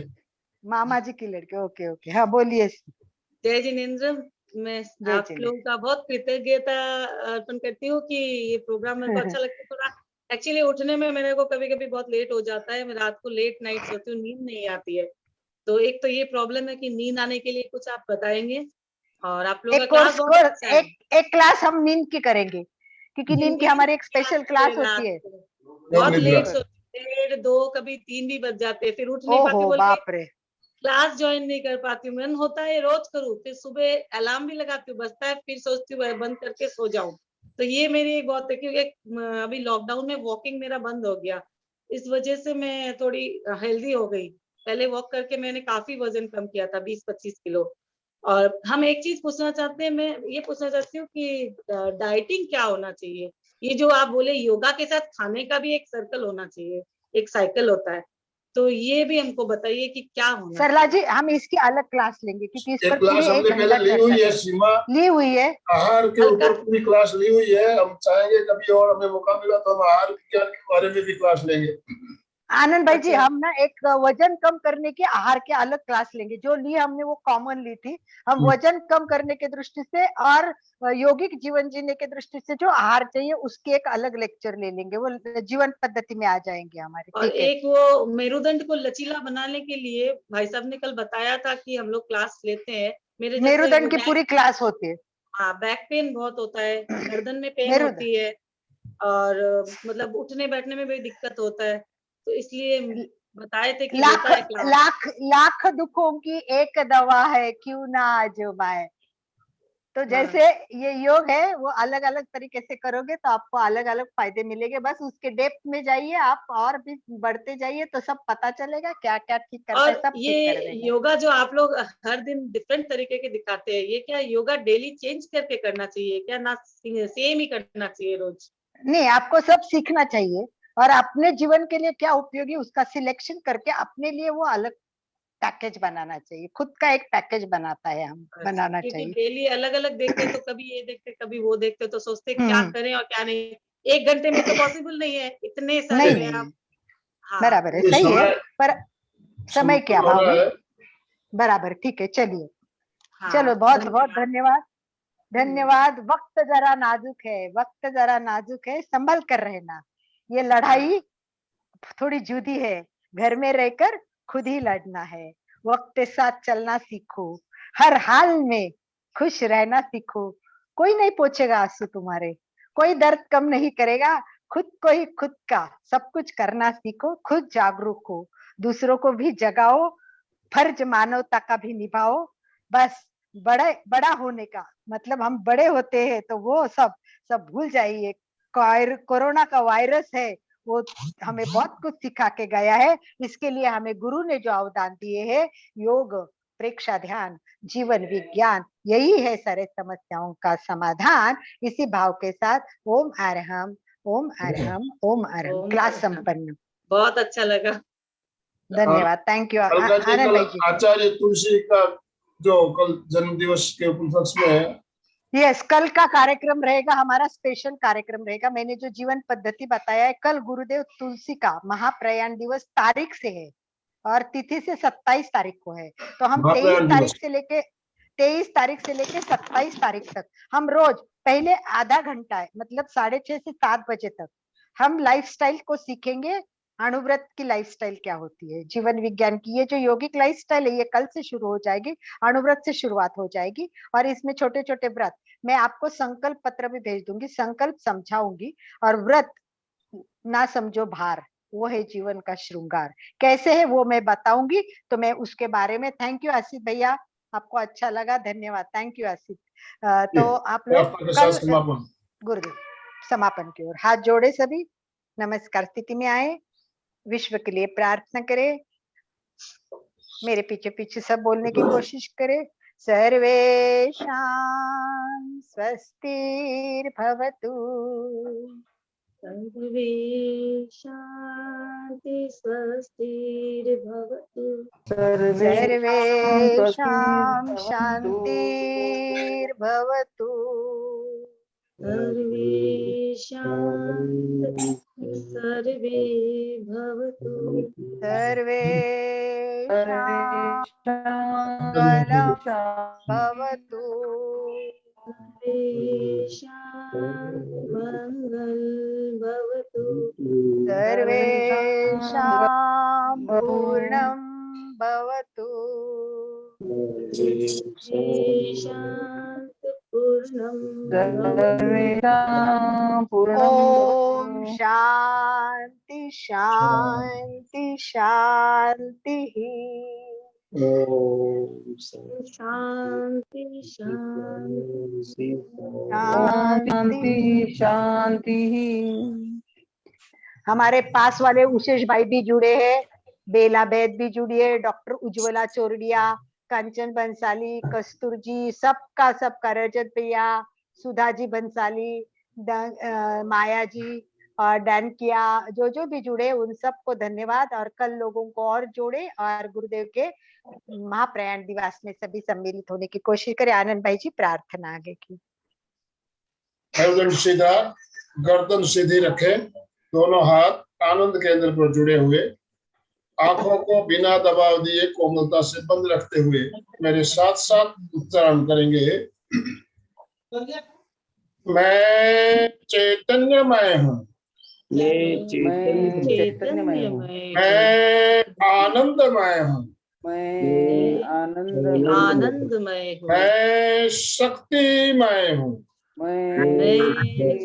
मामा जी की लड़की, ओके ओके, हाँ बोलिए। जय जिनेन्द्र। मैं जय आप जिनेन्द्र। लोगों का बहुत कृतज्ञता अर्पण करती हूँ कि ये प्रोग्राम मेरे को अच्छा लगता है। थोड़ा एक्चुअली उठने में मेरे को कभी कभी बहुत लेट हो जाता है, मैं रात को लेट नाइट सोती हूँ, नींद नहीं आती है। तो एक तो ये प्रॉब्लम है कि नींद आने के लिए कुछ आप बताएंगे। और आप लोगों का एक क्लास कोर्स बहुत अच्छा है। एक क्लास हम नींद की करेंगे, क्योंकि नींद की हमारी एक स्पेशल क्लास होती है। बहुत निद्रा। लेट सोती हूँ, 1:30, 2, कभी 3 भी बज जाते हैं, फिर उठ नहीं पाती ओहो बोल के बाप रे। क्लास ज्वाइन नहीं कर पाती हूँ। मन होता है रोज करूँ, फिर सुबह अलार्म भी लगाती हूँ, बजता है, फिर सोचती हूँ बंद करके सो जाऊं। तो ये मेरी एक बहुत है, क्योंकि अभी लॉकडाउन में वॉकिंग मेरा बंद हो गया, इस वजह से मैं थोड़ी हेल्दी हो गई। पहले वॉक करके मैंने काफी वजन कम किया था, 20-25 किलो। और हम एक चीज पूछना चाहते हैं, मैं ये पूछना चाहती हूँ कि डाइटिंग क्या होना चाहिए। ये जो आप बोले योगा के साथ खाने का भी एक सर्कल होना चाहिए, एक साइकिल होता है, तो ये भी हमको बताइए कि क्या होना सरला चाहिए। जी, हम इसकी अलग क्लास लेंगे, क्योंकि इस एक पर क्लास पूरी हमने 1 पहले घंटा ली चर्चा हुई है करें। सीमा। ली हुई है आहार के हल्का ऊपर पूरी क्लास ली हुई है। हम चाहेंगे कभी और हमें मौका मिला तो हम आहार विज्ञान के बारे में भी क्लास लेंगे। आनंद भाई जी, अच्छा। हम ना एक वजन कम करने के आहार के अलग क्लास लेंगे, जो ली हमने वो कॉमन ली थी। हम वजन कम करने के दृष्टि से और यौगिक जीवन जीने के दृष्टि से जो आहार चाहिए उसके एक अलग लेक्चर ले लेंगे, वो जीवन पद्धति में आ जाएंगे हमारे। और ठीक है। एक वो मेरुदंड को लचीला बनाने के लिए भाई साहब ने कल बताया था कि हम लोग क्लास लेते हैं। मेरे जैसे वो मेरुदंड की पूरी क्लास होती है। हाँ, बैक पेन बहुत होता है, गर्दन में पेन मेरुदंड, होती है, और मतलब उठने बैठने में भी दिक्कत होता है, तो इसलिए बताए थे कि लाख होता है क्लास। लाख लाख दुखों की एक दवा है, क्यों ना आजमाए। तो जैसे हाँ, ये योग है, वो अलग अलग तरीके से करोगे तो आपको अलग अलग फायदे मिलेंगे। बस उसके डेप्थ में जाइए आप, और भी बढ़ते जाइए तो सब पता चलेगा, क्या क्या ठीक करता है, और सब ठीक कर ये देगा। योगा जो आप लोग हर दिन डिफरेंट तरीके के दिखाते हैं, ये क्या योगा डेली चेंज करके करना चाहिए क्या, ना सेम ही करना चाहिए रोज? नहीं, आपको सब सीखना चाहिए, और अपने जीवन के लिए क्या उपयोगी उसका सिलेक्शन करके अपने लिए वो अलग पैकेज बनाना चाहिए। खुद का एक पैकेज बनाता है हम बनाना क्योंकि चाहिए। डेली अलग अलग देखते तो कभी ये देखते कभी वो देखते तो सोचते क्या हम्म। करें और क्या नहीं। 1 घंटे में तो पॉसिबल नहीं है इतने सारे नहीं में नहीं आप। नहीं, हाँ बराबर है, ये सही है, समय पर समय के समाप्त हो अभाव रहा में है। बराबर। ठीक है, चलिए हाँ चलो, बहुत बहुत धन्यवाद। धन्यवाद। धन्यवाद। वक्त जरा नाजुक है, वक्त जरा नाजुक है, संभल कर रहना। ये लड़ाई थोड़ी जुदी है, घर में रहकर खुद ही लड़ना है। वक्त के साथ चलना सीखो, हर हाल में खुश रहना सीखो। कोई नहीं पोछेगा आंसू तुम्हारे, कोई दर्द कम नहीं करेगा। खुद को ही खुद का सब कुछ करना सीखो। खुद जागरूक हो, दूसरों को भी जगाओ, फर्ज मानवता का भी निभाओ। बस बड़ा होने का मतलब हम बड़े होते हैं तो वो सब सब भूल जाइए। कोरोना का वायरस है, वो हमें बहुत कुछ सिखा के गया है। इसके लिए हमें गुरु ने जो अवदान दिए हैं, योग, प्रेक्षा ध्यान, जीवन विज्ञान, यही है सारे समस्याओं का समाधान। इसी भाव के साथ ओम अरहम, ओम अरहम, ओम अरहम। ओम क्लास अरहम। संपन्न। बहुत अच्छा लगा। धन्यवाद, थैंक यू अलका जी, आनंद कल भाई जी। आचार्य तुलसी का जो कल जन्म दिवस के उपलक्ष्य में है, यस, कल का कार्यक्रम रहेगा हमारा, स्पेशल कार्यक्रम रहेगा। मैंने जो जीवन पद्धति बताया है, कल गुरुदेव तुलसी का महाप्रयाण दिवस तारीख से है और तिथि से 27 तारीख को है। तो हम महाप्रयाण 23 तारीख से लेके 27 तारीख तक हम रोज पहले आधा घंटा है, मतलब 6:30 से 7 बजे तक हम लाइफस्टाइल को सीखेंगे। अणुव्रत की लाइफस्टाइल क्या होती है, जीवन विज्ञान की ये जो योगिक लाइफस्टाइल है, ये कल से शुरू हो जाएगी, अणुव्रत से शुरुआत हो जाएगी। और इसमें छोटे छोटे व्रत, मैं आपको संकल्प पत्र भी भेज दूंगी, संकल्प समझाऊंगी। और व्रत ना समझो भार, वो है जीवन का श्रृंगार। कैसे है वो मैं बताऊंगी, तो मैं उसके बारे में। थैंक यू आसिफ भैया, आपको अच्छा लगा, धन्यवाद, थैंक यू आसिफ। तो आप लोग प्रार्थना के साथ कल समापन। गुरुदेव समापन की ओर हाथ जोड़े, सभी नमस्कार स्थिति में आए, विश्व के लिए प्रार्थना करें। मेरे पीछे पीछे सब बोलने की कोशिश करें। सर्वेषां स्वस्तिर्भवतु, सर्वे शांति स्वस्तिर्भवतु। सर्वेषां शान्तिर्भवतु, सर्वे शांति सर्वे भवतु। सर्वेषां मङ्गलं भवतु, मंगल भवतु। सर्वेषां पूर्णं भवतु, शांत पूर्णं ओम शांति शांति शांति। शांति शांति शांति शांति। हमारे पास वाले उषेश भाई भी जुड़े हैं, बेला बैद भी जुड़ी है, डॉक्टर उज्ज्वला चोरडिया, कंचन बंसाली, कस्तूर जी, सबका रजत भैया, सुधा जी बंसाली, माया जी और डैन किया, जो भी जुड़े उन सबको धन्यवाद। और कल लोगों को और जोड़े और गुरुदेव के महाप्रयाण दिवस में सभी सम्मिलित होने की कोशिश करें। आनंद भाई जी प्रार्थना आगे की। गर्दन सीधा, गर्दन सीधी रखें, दोनों हाथ आनंद केंद्र पर जुड़े हुए, आंखों को बिना दबाव दिए कोमलता से बंद रखते हुए मेरे साथ साथ उच्चारण करेंगे। मैं चैतन्यमय हूँ, मैं चैतन्यमय हूँ, मैं आनंदमय हूँ, मैं आनंदमय हूँ, मैं शक्तिमय हूँ, मैं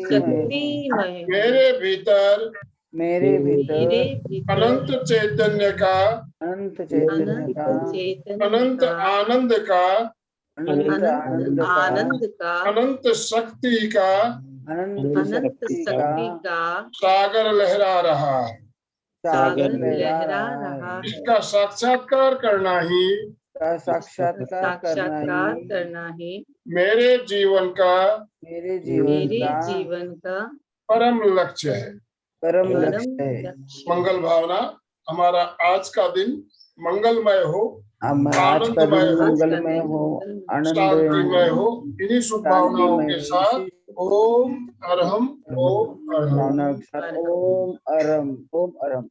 शक्तिमय हूँ। मेरे भीतर मेरे भीतर अनंत चैतन्य का, अनंत चैतन्य का, अनंत आनंद का, अनंत आनंद का, अनंत शक्ति का अनंत शक्ति का सागर लहरा रहा है। सागर लहरा लहरा रहा रहा है। इसका साक्षात्कार करना ही का साक्षात्कार करना ही मेरे जीवन का मेरे जीवन का जीवन का परम लक्ष्य है। परम परम लक्ष्य है। लक्ष्य। मंगल भावना, हमारा आज का दिन मंगलमय हो, हमारा आज का आनंदमय दिन हो, मंगलमय हो, शांतिमय हो। इन्हीं शुभ भावनाओं के साथ ओम अरहम, ओम अरहम। भावना के साथ ओम अरम, ओम अरम।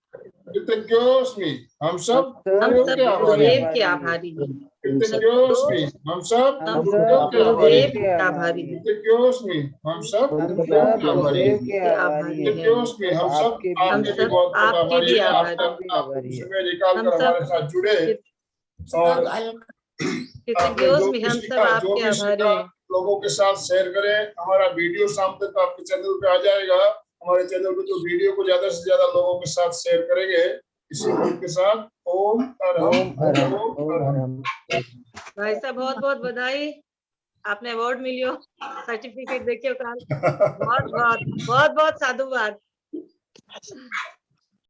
कृतज्ञोस्मि, हम सब हम गुरुदेव सब के आभारी हैं। गुरुदेव के आभारी हैं। कृतज्ञोस्मि, हम सब हम गुरुदेव सब के आभारी गुरुदेव हैं। के आभारी हैं। कृतज्ञोस्मि, हम सब हम गुरुदेव सब के आभारी हैं। गुरुदेव के आभारी हैं। कृतज्ञोस्मि, हम सब आपके भी आपके भी सब बहुत बहुत आपके आभारी भी हैं। आभारी आपका आभारी है। समय निकाल हम कर सब हमारे साथ जुड़े और आपने कृतज्ञोस जो में भी हम सब सीखा, जो आपके भी आभारी सीखा, हैं। लोगों के साथ शेयर करें। हमारा वीडियो शाम तक आपके चैनल पे आ जाएगा। हमारे चैनल पे तो वीडियो को ज्यादा से ज्यादा लोगों के साथ शेयर करेंगे। इसी मन के साथ ओम अरहम, ओम अरम, ओम ओम अरहम। अरम। भाई साहब बहुत बहुत बधाई, आपने अवार्ड मिलियो, सर्टिफिकेट देखियो काल। बहुत बहुत बहुत बहुत साधुवाद।